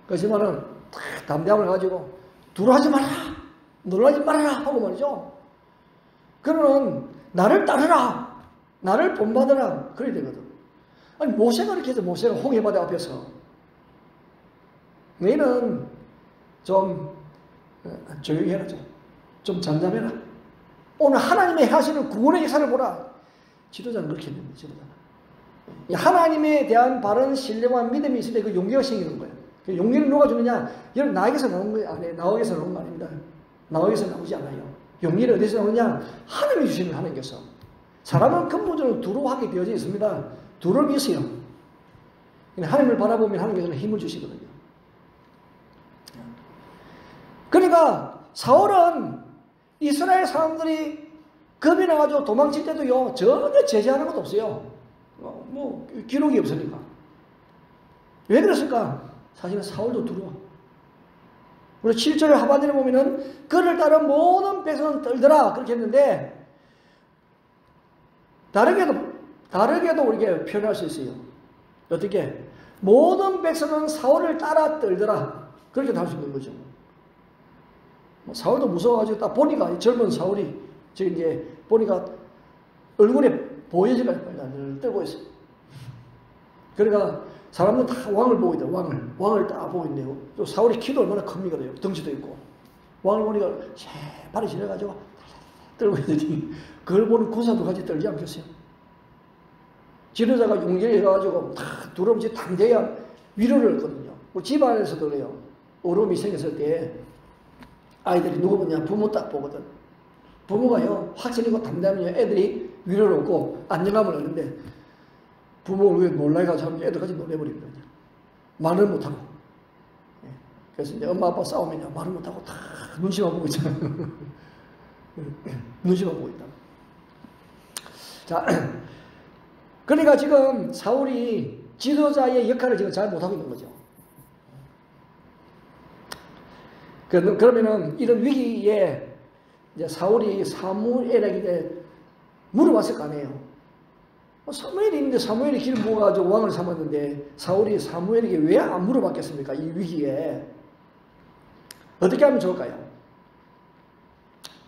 그렇지만은 딱 담대함을 가지고 두려워하지 말아라, 놀라지 말아라 하고 말이죠. 그러면 나를 따르라, 나를 본받으라 그래야 되거든. 아니 모세가 이렇게 해서 모세가 홍해바다 앞에서 너희는 좀 조용히 해라, 좀 잠잠해라. 오늘 하나님의 하시는 구원의 역사를 보라. 지도자는 그렇게 됩니다. 지도자는 하나님에 대한 바른 신뢰와 믿음이 있을 때 그 용기가 생기는 거예요. 그 용기를 누가 주느냐? 여러분 나에게서 나온 거 아니에요. 나에게서 나온 거 아닙니다. 나에게서 나오지 않아요. 용기를 어디서 나오느냐? 하나님이 주시는 하나님께서. 사람은 근본적으로 두려워하게 되어져 있습니다. 두려움이 있어요. 하나님을 바라보면 하나님께서는 힘을 주시거든요. 그러니까 사울은 이스라엘 사람들이 겁이 나가지고 도망칠 때도요 전혀 제재하는 것도 없어요. 뭐 기록이 없으니까. 왜 그랬을까? 사실은 사울도 두려워. 우리 7절 하반절에 보면은 그를 따른 모든 백성은 떨더라 그렇게 했는데 다르게도 우리가 표현할 수 있어요. 어떻게? 모든 백성은 사울을 따라 떨더라 그렇게 할 수 있는 거죠. 사울도 무서워가지고 딱 보니까 젊은 사울이 저기 이제 보니까 얼굴에 보여지가 떨고 있어요. 그러니까 사람들은 다 왕을 보고 있다. 왕을 딱 보고 있네요. 또 사울의 키도 얼마나 큽니까? 덩치도 있고 왕을 보니까 발이 지나가지고 떨고 있더니 그걸 보는 군사도 같이 떨지 않겠어요? 지도자가 용기를 해가지고 다 두려움지 당대야 위로를 했거든요. 집안에서도 그래요. 어려움이 생겼을 때 아이들이 누구 보냐? 부모 딱 보거든. 부모가요 확실히고 담대하면 애들이 위로를 얻고 안정감을 얻는데 부모를 놀라가지고 하면 애들까지 놀래버립니다. 말을 못하고. 그래서 이제 엄마 아빠 싸우면 말을 못하고 다 눈치만 보고 있잖아. 눈치만 보고 있다. 자, 그러니까 지금 사울이 지도자의 역할을 지금 잘 못하고 있는 거죠. 그러면은 이런 위기에 이제 사울이 사무엘에게 물어봤을 거 아니에요. 사무엘이 있는데 사무엘이 길을 모아가지고 왕을 삼았는데 사울이 사무엘에게 왜 안 물어봤겠습니까? 이 위기에. 어떻게 하면 좋을까요?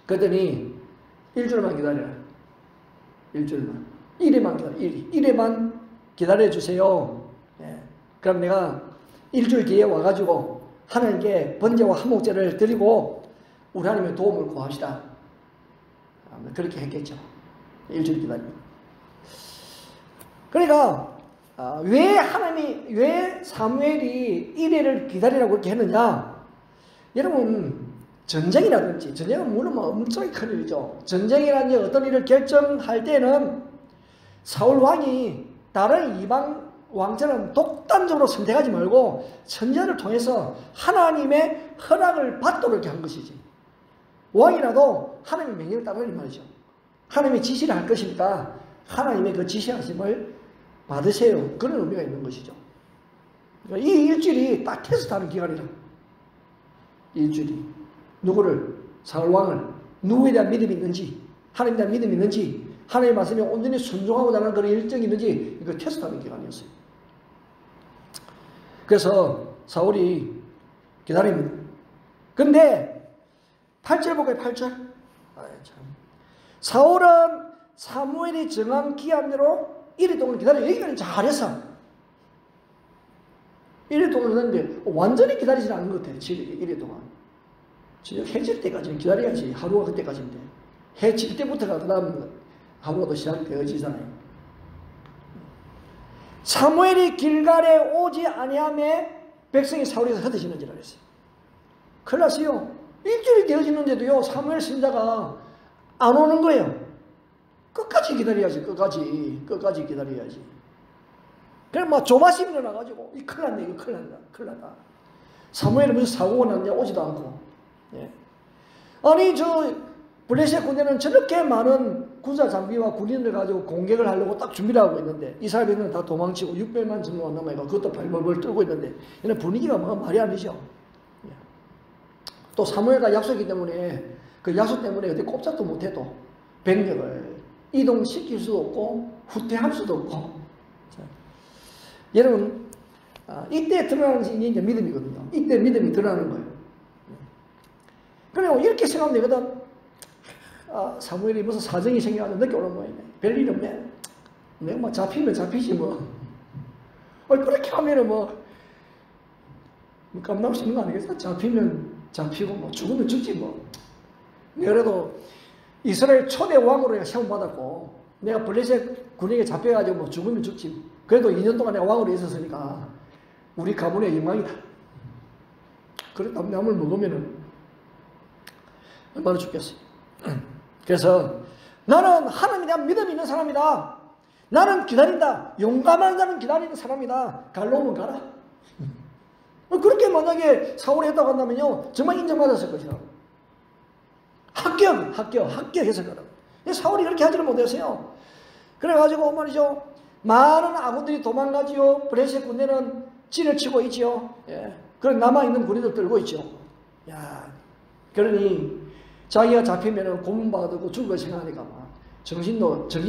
그랬더니 일주일만 기다려라. 일주일만. 일에만 기다려. 일에만 기다려주세요. 그럼 내가 일주일 뒤에 와가지고 하나님께 번제와 화목제를 드리고 우리 하나님의 도움을 구합시다. 그렇게 했겠죠. 일주일 기다리고. 그러니까 왜 사무엘이 1회를 기다리라고 그렇게 했느냐? 여러분 전쟁이라든지 전쟁은 물론 엄청나게 큰 일이죠. 전쟁이라든지 어떤 일을 결정할 때는 사울 왕이 다른 이방 왕처럼 독단적으로 선택하지 말고 선제를 통해서 하나님의 허락을 받도록 이렇게 한 것이지. 왕이라도 하나님의 명령을 따르는 말이죠. 하나님의 지시를 할 것이니까 하나님의 그 지시하심을 받으세요. 그런 의미가 있는 것이죠. 그러니까 이 일주일이 딱 테스트하는 기간이라. 일주일이 누구를? 사울 왕을 누구에 대한 믿음이 있는지, 하나님에 대한 믿음이 있는지, 하나님의 말씀에 온전히 순종하고자 하는 그런 일정이 있는지 이거 테스트하는 기간이었어요. 그래서 사울이 기다립니다. 근데 8절 볼까요? 8절. 참. 사울은 사무엘이 정한 기한대로 1일 동안 기다려. 여기까지 잘했어. 1일 동안 했는데 완전히 기다리지 않은 것 같아요. 1일 동안. 진짜 해 질 때까지 기다려야지. 하루가 그때까지인데. 해 질 때부터가 그 다음 하루가 또 시작되어지잖아요. 사무엘이 길갈에 오지 아니함에 백성이 사울에서 흩어지는지라 그랬어요. 큰일 났어요. 일주일이 되어지는데도요, 사무엘 선지자가 안 오는 거예요. 끝까지 기다려야지, 끝까지 기다려야지. 그래, 막 조바심이 일어나가지고, 이 큰일 났네, 이거 큰일 났다. 사무엘은 무슨 사고가 났냐, 오지도 않고. 예. 아니, 블레셋 군대는 저렇게 많은 군사 장비와 군인을 가지고 공격을 하려고 딱 준비를 하고 있는데, 이스라엘은 다 도망치고 600만 정도가 남아있고, 그것도 발벌벌 떨고 있는데, 얘는 분위기가 말이 아니죠. 예. 또 사무엘과 약속이기 때문에, 그 약속 때문에 어디 꼼짝도 못해도 병력을 이동시킬 수도 없고, 후퇴할 수도 없고. 자, 여러분, 이때 드러나는 것이 이제 믿음이거든요. 이때 믿음이 드러나는 거예요. 그리고 이렇게 생각하면 되거든. 사무엘이 무슨 사정이 생겨가지고 늦게 오는 모양이네. 별일 없네. 내가 뭐 잡히면 잡히지 뭐. 그렇게 하면은 뭐 깜나올 수 있는 거 아니겠어? 잡히면 잡히고 뭐 죽으면 죽지 뭐. 내가 그래도 이스라엘 초대 왕으로 시험 받았고, 내가 블레셋 군에게 잡혀가지고 뭐 죽으면 죽지. 그래도 2년 동안 내가 왕으로 있었으니까 우리 가문의 영광이다. 그래 담나물 먹으면은 얼마나 죽겠어요. 그래서 나는 하나님에 대한 믿음이 있는 사람이다. 나는 기다린다. 용감한 자는 기다리는 사람이다. 갈로 오면 가라. 그렇게 만약에 사울이 했다고 한다면요, 정말 인정받았을 것이다. 합격했을 거다. 사울이 그렇게 하지를 못했어요. 그래가지고 말이죠, 많은 아군들이 도망가지요. 블레셋 군대는 찌를 치고 있지요. 예. 그런 남아있는 군인들 들고 있죠. 야, 그러니 자기가 잡히면은 고문받고 죽을 걸 생각하니까 막 정신이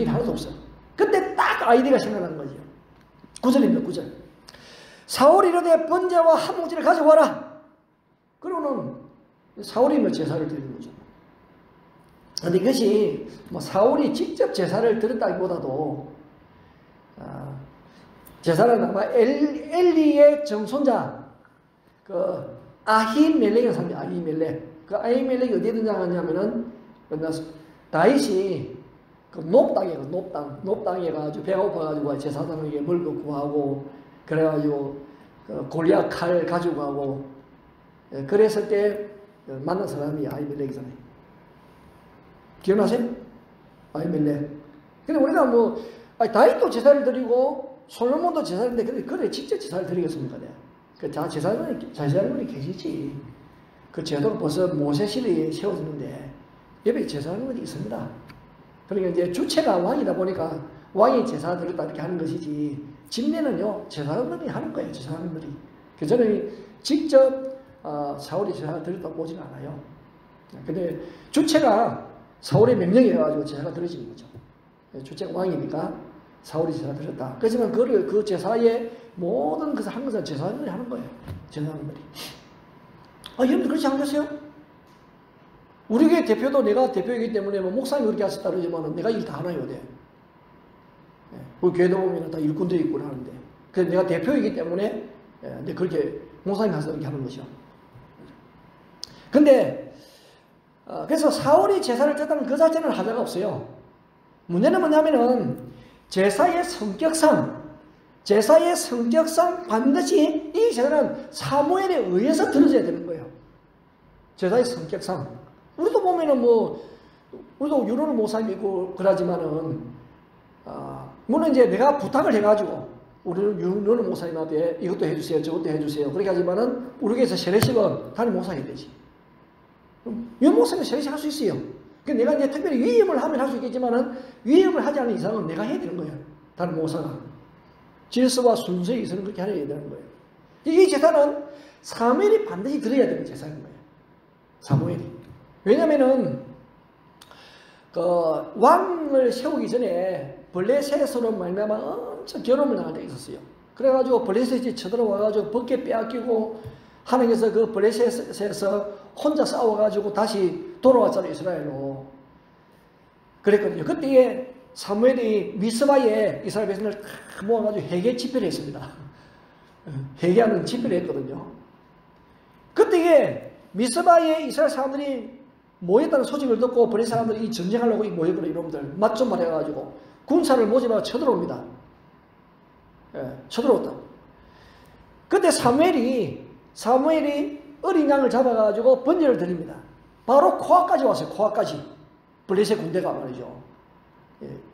하나도 없어요. 그때 딱 아이디어가 생각나는 거죠. 9절입니다. 9절. 사울이 이르되 번제와 한 뭉치를 가져와라. 그러고는 사울이 뭐 제사를 드리는 거죠. 근데 이것이 뭐 사울이 직접 제사를 드렸다기보다도 제사는 아마 엘리의 정손자 그 아히멜렉이라는 사람이 아히멜렉. 그 아히멜렉이 어디에 등장하냐면은 다윗이 그 높당에 가지고 배가 고파가지고 제사장에게 물고 구하고 그래가지고 그 골리앗 칼 가지고 가고 그랬을 때 만난 사람이 아히멜렉이잖아요. 기억나세요? 아히멜렉. 근데 우리가 뭐 다윗도 제사를 드리고 솔로몬도 제사를 드리는데 그래 직접 제사를 드리겠습니까? 그 제사장이 계시지. 그 제도가 벌써 모세 시대에 세워졌는데 옆에 제사장이 있습니다. 그러니까 이제 주체가 왕이다 보니까 왕이 제사 드렸다 이렇게 하는 것이지, 집례는요 제사장들이 하는 거예요. 제사장들이. 그 저는 직접 사울이 제사를 드렸다고 보지는 않아요. 근데 주체가 사울의 명령이 가지고 제사가 드려지는 거죠. 주체가 왕이니까 사울이 제사 드렸다. 그렇지만 그 제사의 모든 것을 한 것은 제사장들이 하는 거예요. 제사장들이. 여러분들 그렇지 않겠어요? 우리 교회 대표도 내가 대표이기 때문에 뭐 목사님이 그렇게 하셨다 그러지만 내가 일 다 하나요, 네. 우리 교회도 보면 다 일꾼들이 있고 하는데. 그래서 내가 대표이기 때문에 그렇게 목사님이 하셔서 그렇게 하는 것이요. 근데, 그래서 사울이 제사를 드렸다는 그 자체는 하자가 없어요. 문제는 뭐냐면은 제사의 성격상 반드시 이 제사는 사무엘에 의해서 드려져야 되는 거예요. 제사의 성격상. 우리도 보면은 우리도 유로는 목사님이 있고 그러지만은, 물론 이제 내가 부탁을 해가지고, 우리는 유로는 목사님 앞에 이것도 해주세요, 저것도 해주세요. 그렇게 하지만은, 우리 교회에서 세례식은 담임 목사님 해야 되지. 유로 목사님은 세례식 할 수 있어요. 그러니까 내가 이제 특별히 위임을 하면 할 수 있겠지만은, 위임을 하지 않는 이상은 내가 해야 되는 거예요. 담임 목사가. 질서와 순서에 있어서는 그렇게 해야 되는 거예요. 이 제사는 사무엘이 반드시 드려야 되는 제사인 거예요. 사무엘이. 왜냐면은, 왕을 세우기 전에 블레셋으로 말미암아 엄청 결혼을 당할 때가 있었어요. 그래가지고 블레셋이 쳐들어와가지고 벗게 빼앗기고 하나님께서 그 블레셋에서 혼자 싸워가지고 다시 돌아왔잖아요. 이스라엘로. 그랬거든요. 그때에 사무엘이 미스바에 이스라엘 백성을 다 모아가지고 회개 집회를 했습니다. 회개하는 집회를 했거든요. 그때에 미스바에 이스라엘 사람들이 모였다는 소식을 듣고 블레셋 사람들이 전쟁하려고 모였거든요. 여러분들 맛 좀 말해가지고 군사를 모집하고 쳐들어옵니다. 쳐들어왔다. 그때 사무엘이 어린 양을 잡아가지고 번제를 드립니다. 바로 코앞까지 왔어요. 코앞까지. 블레셋 군대가 말이죠.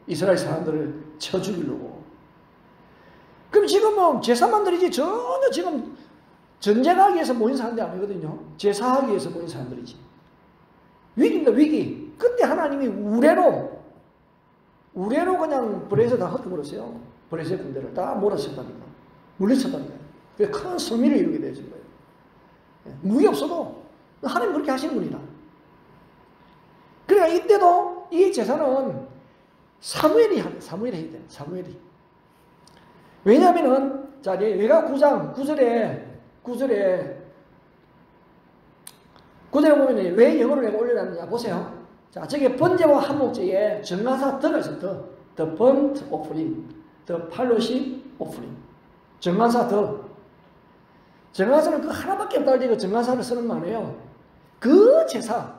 이스라엘 사람들을 쳐 죽이려고. 그럼 지금은 제사만 드리지 전혀 지금 전쟁하기 위해서 모인 사람들이 아니거든요. 제사하기 위해서 모인 사람들이지. 위기입니다. 위기. 그때 하나님이 우레로 그냥 블레셋 다 흩어버렸어요. 블레셋 군대를 다 몰아쳤다니까. 물리쳤다니까. 그래서 큰 승리를 이루게 되어진 거예요. 무기 없어도 하나님 그렇게 하시는 분이다. 그러니까 이때도 이 제사는 사무엘이 해야 돼. 사무엘이. 왜냐하면은 자, 레위기 9장 9절에 보면 왜 영어로 내가 올려놨느냐 보세요. 자, 저게 번제와 한목제에 정가사 더가 있어요. The burnt offering, the fellowship offering. 정가사 더. 정가사는 그 하나밖에 없다 할 때 그 정가사를 쓰는 거 아니에요. 그 제사.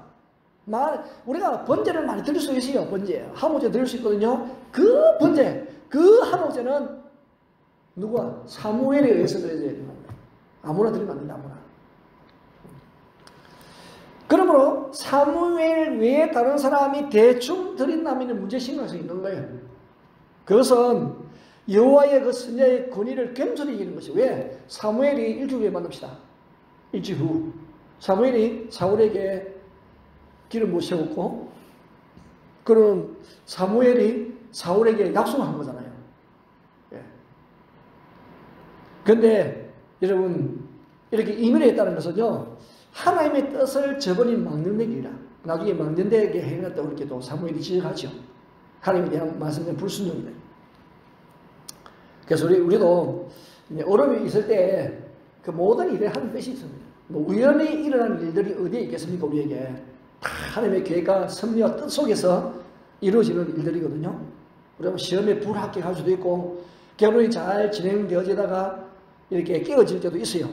우리가 번제를 많이 드릴 수 있어요. 번제. 한목제 드릴 수 있거든요. 그 번제, 그 한목제는 누가? 사무엘에 의해서 드려야 되는 겁니다. 아무나 드리면 안 된다. 아무나. 그러므로 사무엘 외에 다른 사람이 대충 드린다면 문제심각성이 있는 거예요. 그것은 여호와의 그 선자의 권위를 겸손히 이기는 것이. 왜? 사무엘이 일주일 후에 만납시다. 일주일 후 사무엘이 사울에게 길을 못 세웠고, 그럼 사무엘이 사울에게 약속을 한 거잖아요. 그런데 여러분 이렇게 이민을 했다는 것은요, 하나님의 뜻을 저버린 망령되기라. 나중에 망령되게 행했다고 이렇게 또 사무엘이 지적하죠. 하나님에 대한 말씀에 불순종이다. 그래서 우리도 어려움이 있을 때 그 모든 일에 하는 뜻이 있습니다. 뭐 우연히 일어나는 일들이 어디에 있겠습니까? 우리에게 다 하나님의 계획과 섭리와 뜻 속에서 이루어지는 일들이거든요. 우리가 시험에 불합격할 수도 있고 결혼이 잘 진행되어지다가 이렇게 깨어질 때도 있어요.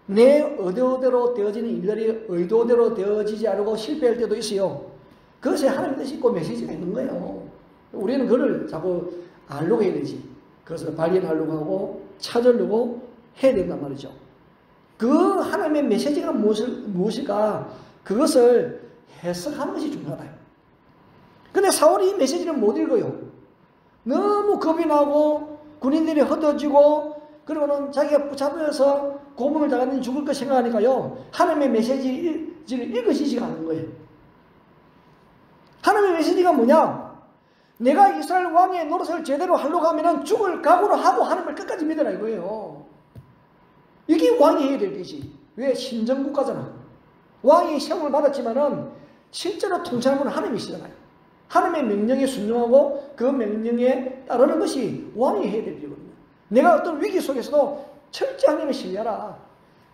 내 의도대로 되어지는 일들이 의도대로 되어지지 않고 실패할 때도 있어요. 그것에 하나님의 뜻이 있고 메시지가 있는 거예요. 우리는 그걸 자꾸 알려고 해야 되지. 그것을 발견하려고 하고 찾으려고 해야 된단 말이죠. 그 하나님의 메시지가 무엇일까? 그것을 해석하는 것이 중요하다. 근데 사울이 이 메시지를 못 읽어요. 너무 겁이 나고 군인들이 흩어지고 그러고는 자기가 붙잡혀서 고문을 당하는 죽을 거 생각하니까요, 하나님의 메시지를 읽으시지가 않는 거예요. 하나님의 메시지가 뭐냐? 내가 이스라엘 왕의 노릇을 제대로 하려고 하면 죽을 각오로 하고 하나님을 끝까지 믿으라 이거예요. 이게 왕이 해야 될 것이지. 왜? 신정국가잖아. 왕이 시험을 받았지만은 실제로 통치하는 분은 하나님이시잖아요. 하나님의 명령에 순종하고 그 명령에 따르는 것이 왕이 해야 될 일이거든요. 내가 어떤 위기 속에서도 철저히 하나님을 신뢰하라.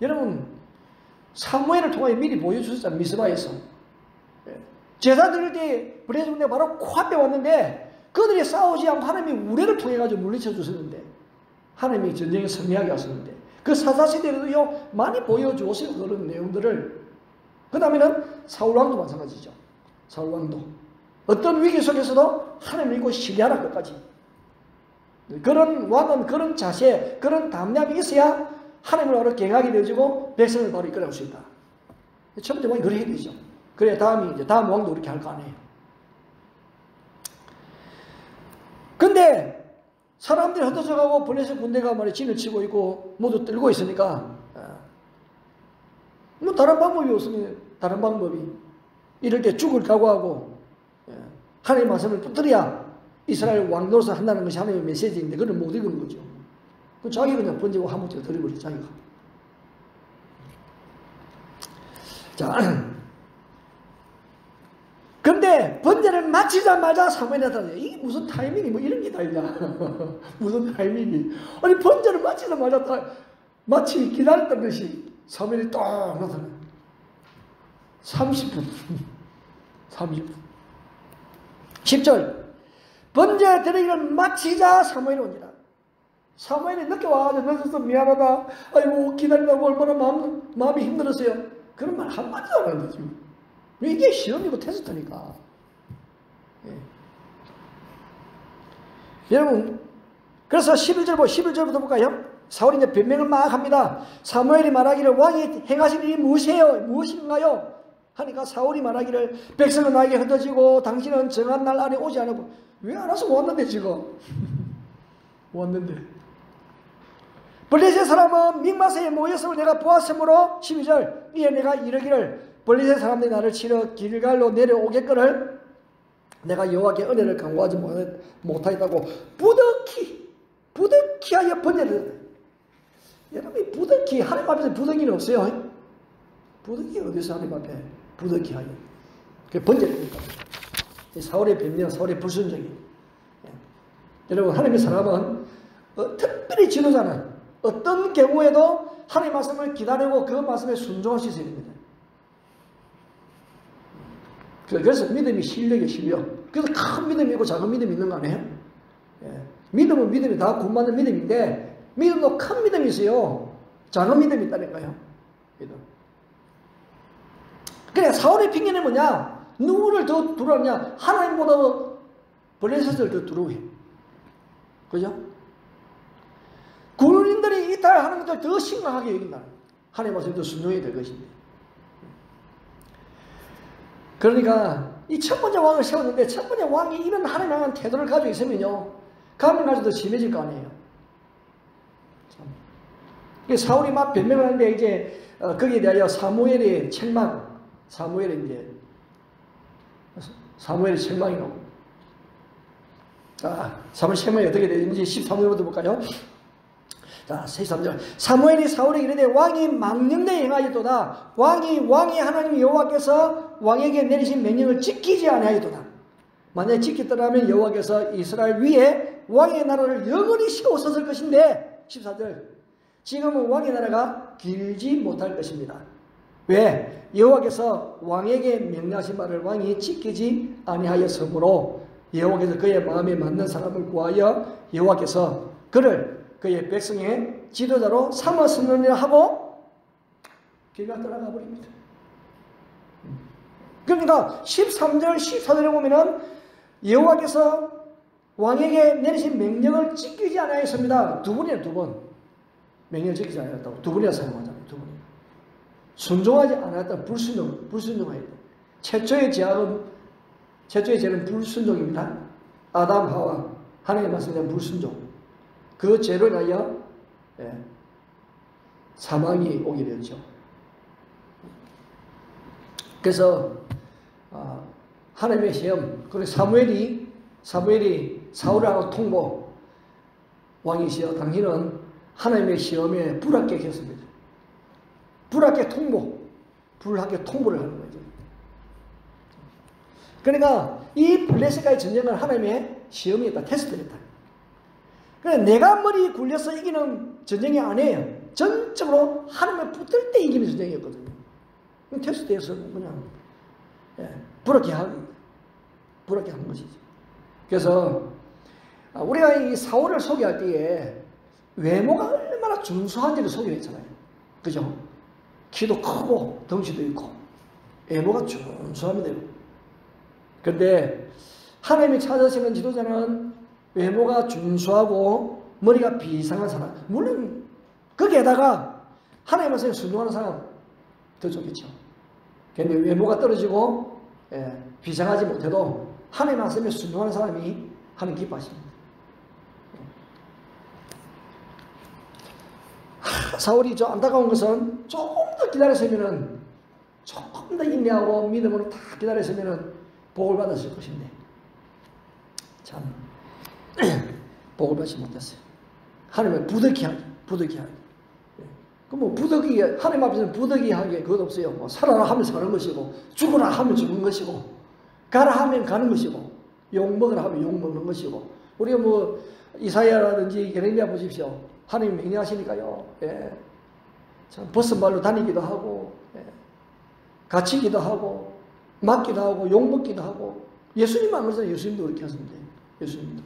여러분, 사무엘을 통하여 미리 보여주셨잖아요. 미스바에서. 제사 드릴 때 블레셋 군대가 바로 코앞에 왔는데 그들이 싸우지 않고 하나님이 우레를 통해 가지고 물리쳐 주셨는데, 하나님이 전쟁에 승리하게 하셨는데, 그 사사시대에도요 많이 보여주었어요. 그런 내용들을. 그 다음에는 사울왕도 마찬가지죠. 사울왕도 어떤 위기 속에서도 하나님을 믿고 신뢰하라 끝까지. 그런 왕은 그런 자세, 그런 담력이 있어야 하나님을 바로 경하게 되어지고 백성을 바로 이끌어갈 수 있다. 첫 번째 왕이 그래야 되죠. 그래야 다음 왕도 그렇게 할 거 아니에요. 근데 사람들이 흩어져가고 블레셋 군대가 말이야 진을 치고 있고 모두 떨고 있으니까 뭐 다른 방법이 없으면 다른 방법이, 이럴 때 죽을 각오하고 하나님의 말씀을 붙들어야 이스라엘 왕 노릇을 한다는 것이 하나님의 메시지인데 그걸 못 읽은 거죠. 자기가 그냥 번지고 한번째 드려버려 자기가. 자, 근데 번제를 마치자마자 사무엘이 나타나요. 이게 무슨 타이밍이 뭐 이런 게 다 있냐. 무슨 타이밍이. 아니 번제를 마치자마자 마치 기다렸던 듯이 사무엘이 딱 나타나요. 30분. 30분. 10절. 번제 드리기를 마치자 사무엘이 옵니다. 사무엘이 늦게 와가지고 늦어서 미안하다. 아이고 기다리다고 얼마나 마음이 힘들었어요. 그런 말 한마디도 안 하는데 지금. 이게 시험이고 테스트니까. 예. 여러분 그래서 11절부터 볼까요? 사울이 이제 변명을 막 합니다. 사무엘이 말하기를 왕이 행하실 일이 무엇인가요? 하니까 사울이 말하기를 백성은 나에게 흩어지고 당신은 정한 날 안에 오지 않고. 왜 알아서 왔는데 지금? 왔는데 블레셋 사람은 믹마스에 모였음을 내가 보았으므로 12절 이에 내가 이르기를 블레셋 사람들이 나를 치러 길갈로 내려오겠거늘 내가 여호와께 은혜를 강구하지 못하겠다고 부득히 하여 번제를. 여러분 부득히 하나님 앞에서 부득이는 없어요. 부득이 어디서 하나님 앞에 부득이 하여 그게 번제입니까? 사울의 변명, 사울의 불순종이. 여러분 하나님의 사람은 특별히 지도자는 어떤 경우에도 하나님의 말씀을 기다리고 그 말씀에 순종할 수 있어야 됩니다. 그래서 믿음이 실력이에요, 실력. 그래서 큰 믿음이 있고 작은 믿음이 있는 거 아니에요? 예. 믿음은 믿음이 다 구원받는 믿음인데 믿음도 큰 믿음이 있어요. 작은 믿음이 있다니까요. 믿음. 그래 사울의 핑계는 뭐냐? 누구를 더 두려워하냐? 하나님보다 블레셋을 더 두려워해. 그죠? 군인들이 이탈하는 것을 더 심각하게 여긴다. 하나님 말씀에 더 순종해야 될 것입니다. 그러니까 이 첫 번째 왕을 세웠는데 첫 번째 왕이 이런 하나님 향한 태도를 가지고 있으면요 가면 갈수록 더 심해질 거 아니에요. 사울이 막 변명을 하는데 이제 거기에 대하여 사무엘의 책망, 사무엘의 책망이 나오고. 자, 사무엘 책망이 어떻게 되는지 13절부터 볼까요? 자, 13절. 사무엘이 사울에게 이르되 왕이 망령되이 행하였도다. 왕이 하나님 여호와께서 왕에게 내리신 명령을 지키지 아니하였도다. 만약에 지켰더라면 여호와께서 이스라엘 위에 왕의 나라를 영원히 세웠을 것인데 14절. 지금은 왕의 나라가 길지 못할 것입니다. 왜? 여호와께서 왕에게 명령하신 말을 왕이 지키지 아니하였으므로 여호와께서 그의 마음에 맞는 사람을 구하여 여호와께서 그를 그의 백성의 지도자로 삼았으느냐 하고 길가 떠나가 버립니다. 그러니까 13절 14절에 보면은 여호와께서 왕에게 내리신 명령을 지키지 않았습니다. 두 번이에요. 두 번. 명령을 지키지 않았다고 두 번이나 사용하잖아요. 두 번. 순종하지 않았다. 불순종하였다. 최초의 죄는 불순종입니다. 아담 하와 하나님의 말씀에 대한 불순종. 그 죄로 인하여 사망이 오게 되었죠. 그래서 하나님의 시험, 그리고 사무엘이 사울하고 통보, 왕이시여 당신은 하나님의 시험에 불합격했습니다. 불합격 통보를 하는 거죠. 그러니까 이 블레셋과의 전쟁은 하나님의 시험이었다, 테스트였다. 그래 내가 머리 굴려서 이기는 전쟁이 아니에요. 전적으로 하나님을 붙들 때 이기는 전쟁이었거든요. 테스트에서 그냥 불합격한 것이죠. 그래서 우리가 이 사울을 소개할 때에 외모가 얼마나 준수한지를 소개했잖아요. 그죠? 키도 크고 덩치도 있고 외모가 준수합니다. 그런데 하나님이 찾으시는 지도자는 외모가 준수하고 머리가 비상한 사람, 물론 거기에다가 하나님 말씀에 순종하는 사람 더 좋겠죠. 그런데 외모가 떨어지고 비상하지 못해도 하나님 말씀에 순종하는 사람이 하나님 기뻐하십니다. 사울이 좀 안타까운 것은 조금 더 기다렸으면은, 조금 더 인내하고 믿음으로 다 기다렸으면은 복을 받았을 것인데 참 복을 받지 못했어요. 하나님은 부득이하게. 그럼 뭐 부득이, 하나님 앞에서는 부득이하게 그것 없어요. 뭐 살아라 하면 사는 것이고 죽어라 하면 죽는 것이고 가라 하면 가는 것이고 욕 먹으라 하면 욕 먹는 것이고 우리가 뭐 이사야라든지 예레미야 보십시오. 하나님 명령하시니까요. 예. 참 벗은발로 다니기도 하고 예. 갇히기도 하고 맞기도 하고 욕 먹기도 하고 예수님만 그러잖아요. 예수님도 그렇게 하셨는데 예수님도.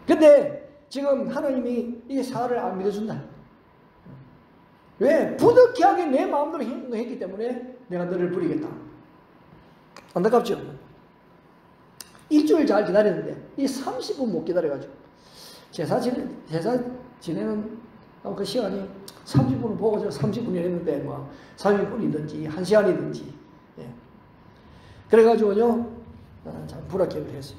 근데 지금 하나님이 이 사활을 안 믿어준다. 왜? 부득이하게 내 마음대로 행동했기 때문에 내가 너를 부리겠다. 안타깝죠? 일주일 잘 기다렸는데 이 30분 못 기다려가지고 제사 지내는 그 시간이 30분을 보고 저 30분이 했는데 뭐 30분이든지 1시간이든지 예. 그래가지고요 참 불합격을 했어요.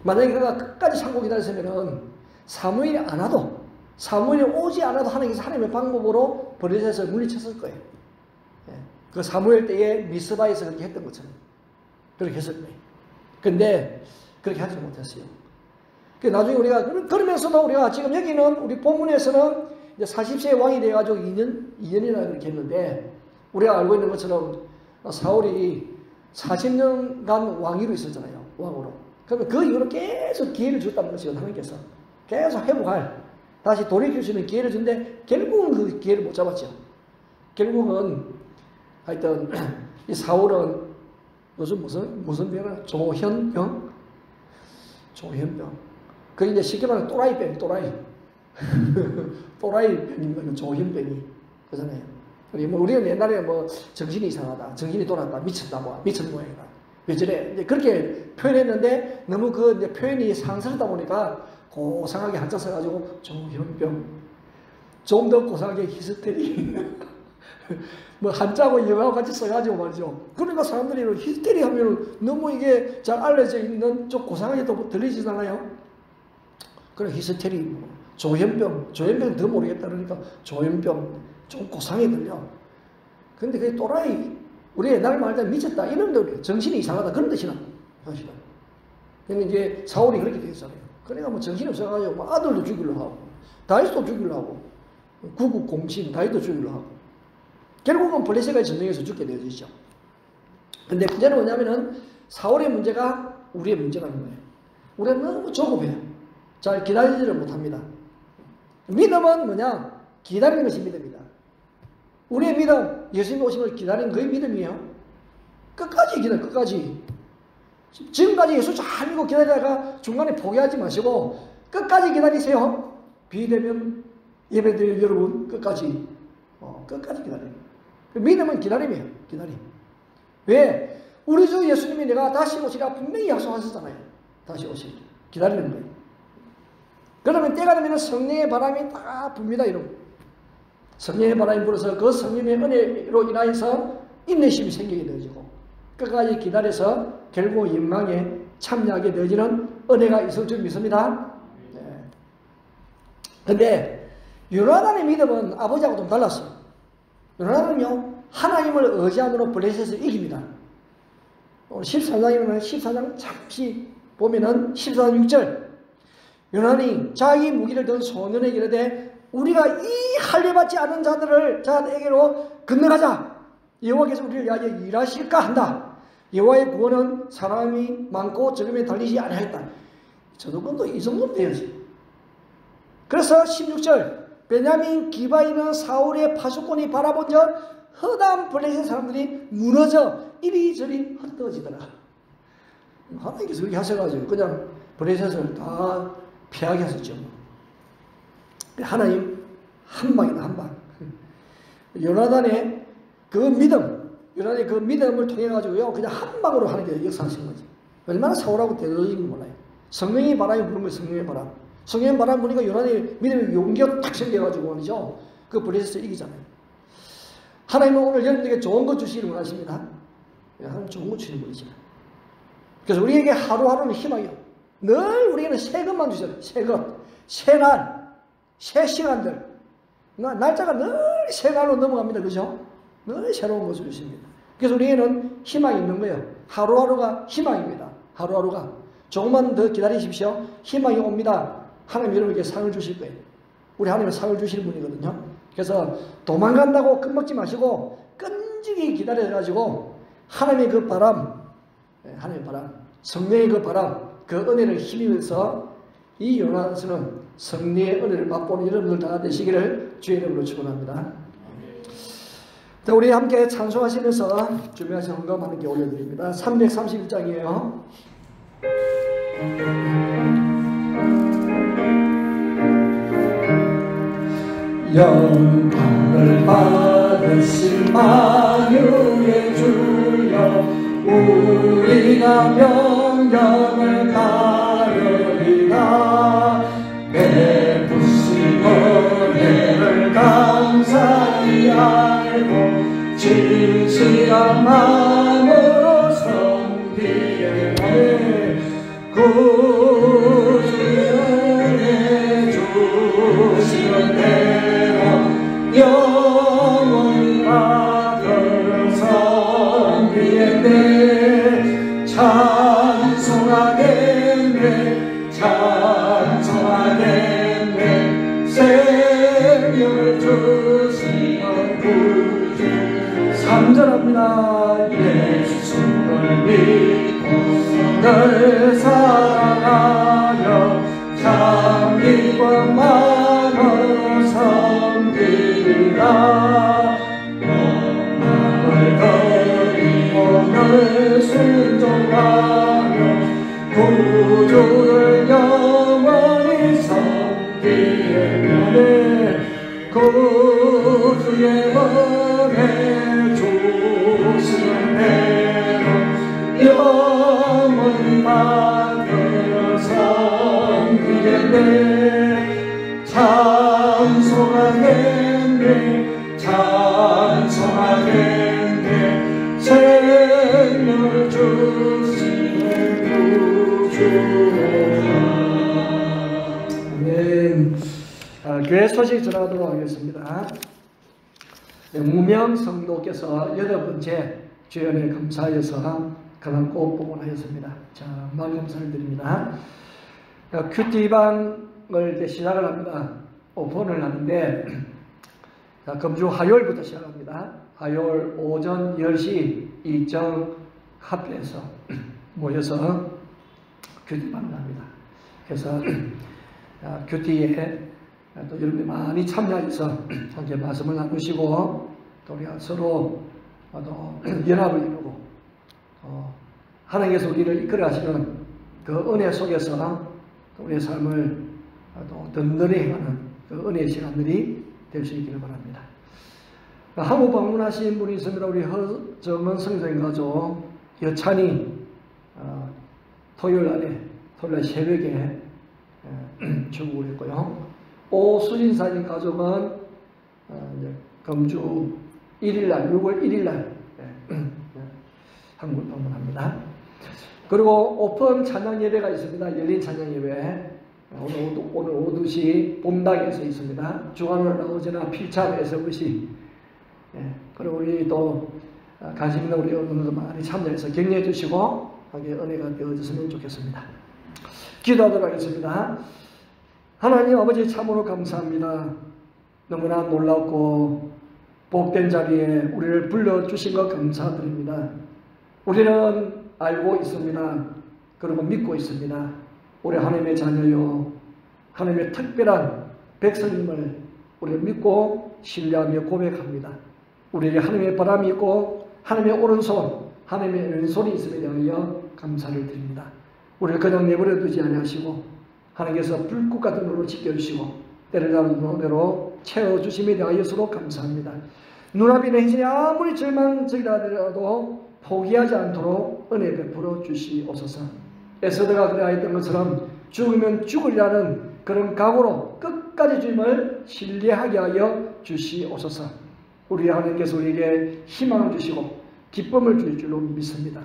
만약에 그가 끝까지 참고 기다렸으면은 사무엘이 안 와도 사무엘이 오지 않아도 하나님께서 하나님의 방법으로 블레셋을 물리쳤을 거예요. 예. 그 사무엘 때에 미스바에서 그렇게 했던 것처럼 그렇게 했을 거예요. 근데 그렇게 하지 못했어요. 나중에 우리가 그러면서도 우리가 지금 여기는 우리 본문에서는 이제 40세의 왕이 돼가지고 2년이나 그렇게 했는데 우리가 알고 있는 것처럼 사울이 40년간 왕위로 있었잖아요. 왕으로. 그러면 그 이후로 계속 기회를 줬다는 것이죠. 하나님께서 계속 회복할 다시 돌이킬 수 있는 기회를 준데 결국은 그 기회를 못 잡았죠. 결국은 하여튼 이 사울은 요즘 무슨 병이야? 조현병? 조현병. 그 이제 쉽게 말하면 또라이병, 또라이. 또라이병입니다. 조현병이. 그잖아요. 우리는 옛날에 뭐 정신이 이상하다, 정신이 돌았다, 미쳤다, 뭐 미친 모양이다. 왜 저래? 이제 그렇게 표현했는데 너무 그 이제 표현이 상스럽다 보니까 고상하게 한자 써가지고 조현병. 좀 더 고상하게 히스테리. 뭐 한자하고 영어하고 같이 써가지고 말이죠. 그러니까 사람들이 히스테리 하면 너무 이게 잘 알려져 있는 좀 고상하게 또 들리지잖아요. 그래 히스테리, 조현병 더 모르겠다 그러니까 조현병 좀 고상하게 들려. 근데 그게 또라이, 우리 옛날 말하자면 미쳤다 이런 데 정신이 이상하다 그런 뜻이나 사실은. 근데 이제 사울이 그렇게 되었잖아요. 그러니까 뭐 정신이 없어가지고 뭐 아들도 죽이려고 하고 다윗도 죽이려고 하고 구국 공신 다윗도 죽이려고 하고 결국은 블레셋의 전쟁에서 죽게 되어지죠. 근데 문제는 뭐냐면은 사울의 문제가 우리의 문제가 있는 거예요. 우리는 너무 조급해요. 잘 기다리지를 못합니다. 믿음은 뭐냐? 기다리는 것이 믿음이다. 우리의 믿음, 예수님 오신 걸 기다리는 그게 믿음이에요. 끝까지 기다려, 끝까지. 지금까지 예수 잘 믿고 기다리다가 중간에 포기하지 마시고 끝까지 기다리세요. 비되면 예배드릴 여러분 끝까지 끝까지 기다려요. 믿음은 기다림이에요. 기다림. 왜? 우리 주 예수님이 내가 다시 오시라 분명히 약속하셨잖아요. 다시 오시라. 기다리는 거예요. 그러면 때가 되면 성령의 바람이 다 붑니다. 여러분. 성령의 바람이 불어서 그 성령의 은혜로 인하여서 인내심이 생기게 되어지고 끝까지 기다려서 결국 영광에 참여하게 되어지는 은혜가 있을 줄 믿습니다. 네. 근데 요나단의 믿음은 아버지하고 좀 달랐어요. 요나단은요 하나님을 의지함으로 블레셋을 이깁니다. 오늘 14장이면 14장 잠시 보면은 14장 6절 요나단이 자기 무기를 든 소년에게 이르되 우리가 이 할례받지 않은 자들에게로 건너가자. 여호와께서 우리를 위하여 일하실까 한다. 여호와의 구원은 사람이 많고 적음에 달리지 아니하였다. 저 정도 이 정도는 돼야지. 그래서 16절 베냐민 기바이는 사울의 파수꾼이 바라본 적 허다한 블레셋 사람들이 무너져 이리저리 흩어지더라. 하나님께서 그렇게 하셔가지고 그냥 블레셋을 다 피하게 하셨죠. 하나님 한 방이다, 한 방. 요나단의 그 믿음, 요나단의 그 믿음을 통해 가지고요 그냥 한 방으로 하나님께서 역사하신 거지. 얼마나 사울하고 대조적인 거 몰라요. 성령의 바람이 부는 거예요. 성령의 바람. 성령의 바람 부니까 요나단의 믿음의 용기가 탁 생겨가지고 말이죠. 그 블레셋을 이기잖아요. 하나님은 오늘 여러분에게 좋은 것 주시기를 원하십니다. 하나님 좋은 것 주시는 분이죠. 그래서 우리에게 하루하루는 희망이요. 늘 우리에게는 새 것만 주셔요. 새 것, 새 날, 새 시간들. 날짜가 늘 새 날로 넘어갑니다. 그죠? 늘 새로운 것을 주십니다. 그래서 우리에게는 희망이 있는 거예요. 하루하루가 희망입니다. 하루하루가. 조금만 더 기다리십시오. 희망이 옵니다. 하나님 여러분에게 상을 주실 거예요. 우리 하나님은 상을 주시는 분이거든요. 그래서 도망간다고 겁먹지 마시고 끈질기 기다려가지고 하나님의 그 바람, 하나님의 바람, 성령의 그 바람, 그 은혜를 힘입어서 이 요나단에서는 성령의 은혜를 맛보는 여러분들 다 되시기를 주의 이름으로 축원합니다. 자, 우리 함께 찬송하시면서 준비하신 헌금 함께 올려드립니다. 331장이에요. 영광을 받으신 만유의 주여, 우리가 명령을 따르리라. 베푸신 은혜를 감사히 알고 진실한 마음으로 섬기게 해. 구주의 주시는 대로 영원히 받들어 섬기겠네. 찬송하겠네, 찬송하겠네. 생명을 주시는 구주. 3절합니다. 예수를 믿고 늘 사랑하며 참 기쁜 마음으로 섬기리라. 영광을 드리고 늘 순종하며 구주를 영원히 섬기네. 구주의 은혜 주시는 대로 영원히 받들어 섬기겠네. 찬송하겠네, 찬송하겠네. 생명을 주시는 구주. 아멘. 교회 소식 전하도록 하겠습니다. 무명 성도께서 8번째 주연에 감사하여서 그만 꼭 복원하였습니다. 자, 많은 감사를 드립니다. 큐티방을 시작을 합니다. 오픈을 하는데, 자, 금주 화요일부터 시작합니다. 화요일 오전 10시 이정 카페에서 모여서 큐티방을 합니다. 그래서 큐티에 또 여러분이 많이 참여해서 함께 말씀을 나누시고, 또 우리가 서로 또 연합을 이루고, 하나님께서 우리를 이끌어 가시는 그 은혜 속에서 우리의 삶을 또 든든히 행하는 그 은혜의 시간들이 될 수 있기를 바랍니다. 한국 방문하신 분이 있습니다. 우리 허정은 성도님 가족 여찬이 토요일 날에 토요일 새벽에 출국을 했고요. 오수진 사님 가족은 금주 1일날 6월 1일날 한국을 방문합니다. 그리고 오픈 찬양 예배가 있습니다. 열린 찬양 예배 오늘 오두시 봄당에서 있습니다. 주간으로 나오거나 필참 SVC. 그리고 우리 또 관심 있는 우리 여러분들 많이 참여해서 격려해 주시고 하게 은혜가 되어졌으면 좋겠습니다. 기도하도록 하겠습니다. 하나님 아버지 참으로 감사합니다. 너무나 놀랍고 복된 자리에 우리를 불러주신 것 감사드립니다. 우리는 알고 있습니다. 그리고 믿고 있습니다. 우리 하나님의 자녀요, 하나님의 특별한 백성임을 우리를 믿고 신뢰하며 고백합니다. 우리에게 하나님의 바람이 있고 하나님의 오른손, 하나님의 왼손이 있음에 대하여 감사를 드립니다. 우리를 그냥 내버려 두지 아니하시고 하나님께서 불꽃 같은 눈으로 지켜주시고 때를 따르는 대로 채워주심에 대하여 서로 감사합니다. 눈앞에 행신이 아무리 절망적이라 하더라도 포기하지 않도록 은혜 베풀어 주시옵소서. 에스더가 그래하였던 것처럼 죽으면 죽으리라는 그런 각오로 끝까지 주님을 신뢰하게 하여 주시옵소서. 우리 하나님께서 우리에게 희망을 주시고 기쁨을 주실 줄로 믿습니다.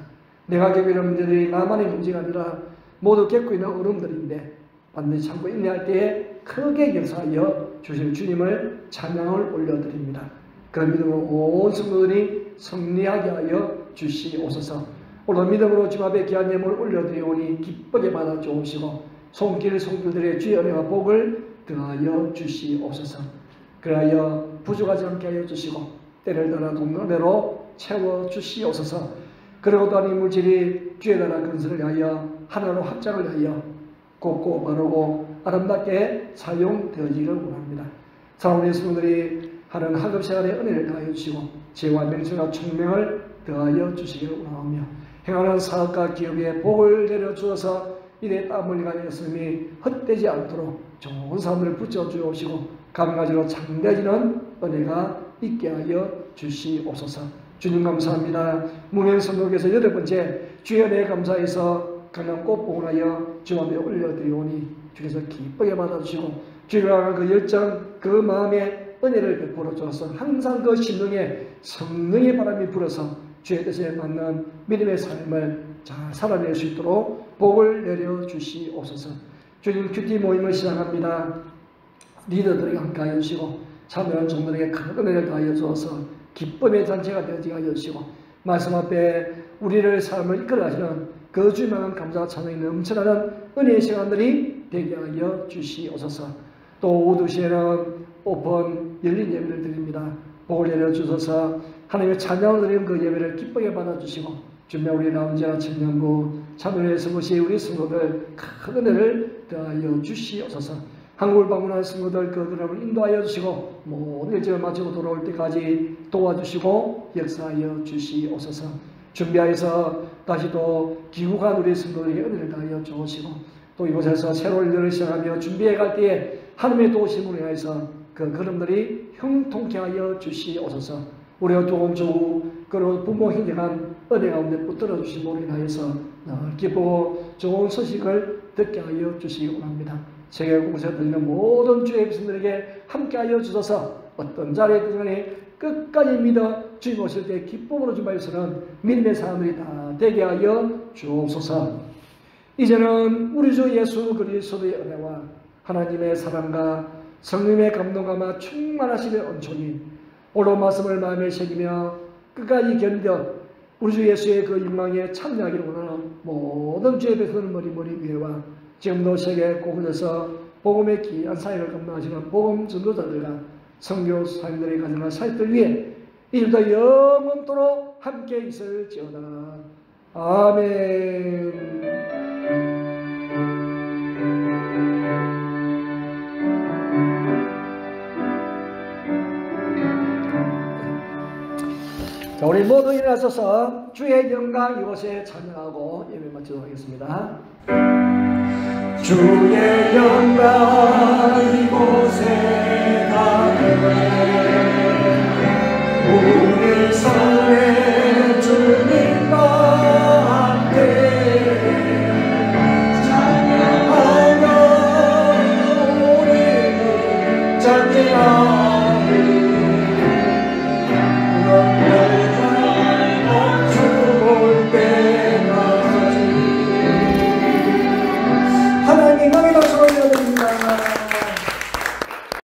내가 겪는 문제들이 나만의 문제가 아니라 모두 겪고 있는 어려움들인데 반드시 참고 인내할 때에 크게 역사하여 주실 주님을 찬양을 올려드립니다. 그런 믿음으로 온 성도들이 승리하게 하여 주시옵소서. 오늘 믿음으로 주님 앞에 귀한 예물을 올려드리오니 기쁘게 받아 주옵시고 손길들의 주의 은혜와 복을 더하여 주시옵소서. 그리하여 부족하지 않게 하여 주시고 때를 따라 동료대로 채워 주시옵소서. 그리고 또한 이 물질이 주의 나라 건설을 위하여 하나로 확장을 위하여 곱고 바르고 아름답게 사용되어지기를 원합니다. 사랑하는 성도들이 하는 학업 생활에 은혜를 더하여 주시고 지혜와 명철과 총명을 더하여 주시기를 원하며 행하는 사업과 기업에 복을 내려 주어서 이래 땀 흘리가 있음이 헛되지 않도록 좋은 사람들을 붙여 주옵시고 감가지로 창대해지는 은혜가 있게 하여 주시옵소서. 주님 감사합니다. 무명선교에서 8번째 주의 은혜에 감사해서 강남 꽃봉을 하여 주 앞에 올려드리오니 주께서 기쁘게 받아주시고 주를 향한 그 열정 그 마음에 은혜를 베풀어 주어서 항상 그 심령에 성령의 바람이 불어서 주의 뜻에 맞는 믿음의 삶을 잘 살아낼 수 있도록 복을 내려 주시옵소서. 주님 큐티 모임을 시작합니다. 리더들에게 함께하여 주시고 참여하는 종들에게 큰 은혜를 다하여 주어서 기쁨의 잔치가 되어지게 하여 주시고 말씀 앞에 우리를 삶을 이끌어가시는 그 주님만한 감사와 찬양이 넘쳐나는 은혜의 시간들이 되게 하여 주시옵소서. 또 오후 2시에는 오픈 열린 예배를 드립니다. 복을 내려 주셔서 하나님의 찬양을 드리는 그 예배를 기쁘게 받아주시고 주님 우리 라운지와 청년부 참여를 서보시 우리 성도들 큰 은혜를 더하여 주시옵소서. 한국을 방문한 성도들 그들을 인도하여 주시고 모든 일정을 마치고 돌아올 때까지 도와주시고 역사하여 주시옵소서. 준비하여서 다시 또 귀국한 우리 성도들에게 은혜를 다하여 주시고 또 이곳에서 새로운 일을 시작하며 준비해 갈 때에 하나님의 도우심으로 인하여서 그 걸음들이 형통케 하여 주시옵소서. 우리가 좋은 조우 그리고 부모 행정한 은혜 가운데 붙들어 주심으로 인하여서 기쁘고 좋은 소식을 듣게 하여 주시기 원합니다. 세계 곳에 들리는 모든 주의 백성들에게 함께하여 주셔서 어떤 자리에 들어가니 끝까지 믿어 주님 오실 때 기쁨으로 주말에서는 믿음의 사람들이 다 되게 하여 주옵소서. 이제는 우리 주 예수 그리스도의 은혜와 하나님의 사랑과 성령의 감동감과 충만하심의 은총이 오늘 말씀을 마음에 새기며 끝까지 견뎌 우리 주 예수의 그 임망에 참여하기를 원하는 모든 주의 백성들 머리 위에와 지금도 세계 곳곳에서 복음의 귀한 사역을 감당하시는 복음 전도자들과 선교사님들의 가정과 사역들 위해 이제부터 영원토록 함께 있을지어다. 아멘. 자, 우리 모두 일어나셔서 주의 영광 이곳에 찬양하고 예배 마치도록 하겠습니다. 주의 영광 이곳에 가득해 우리 성에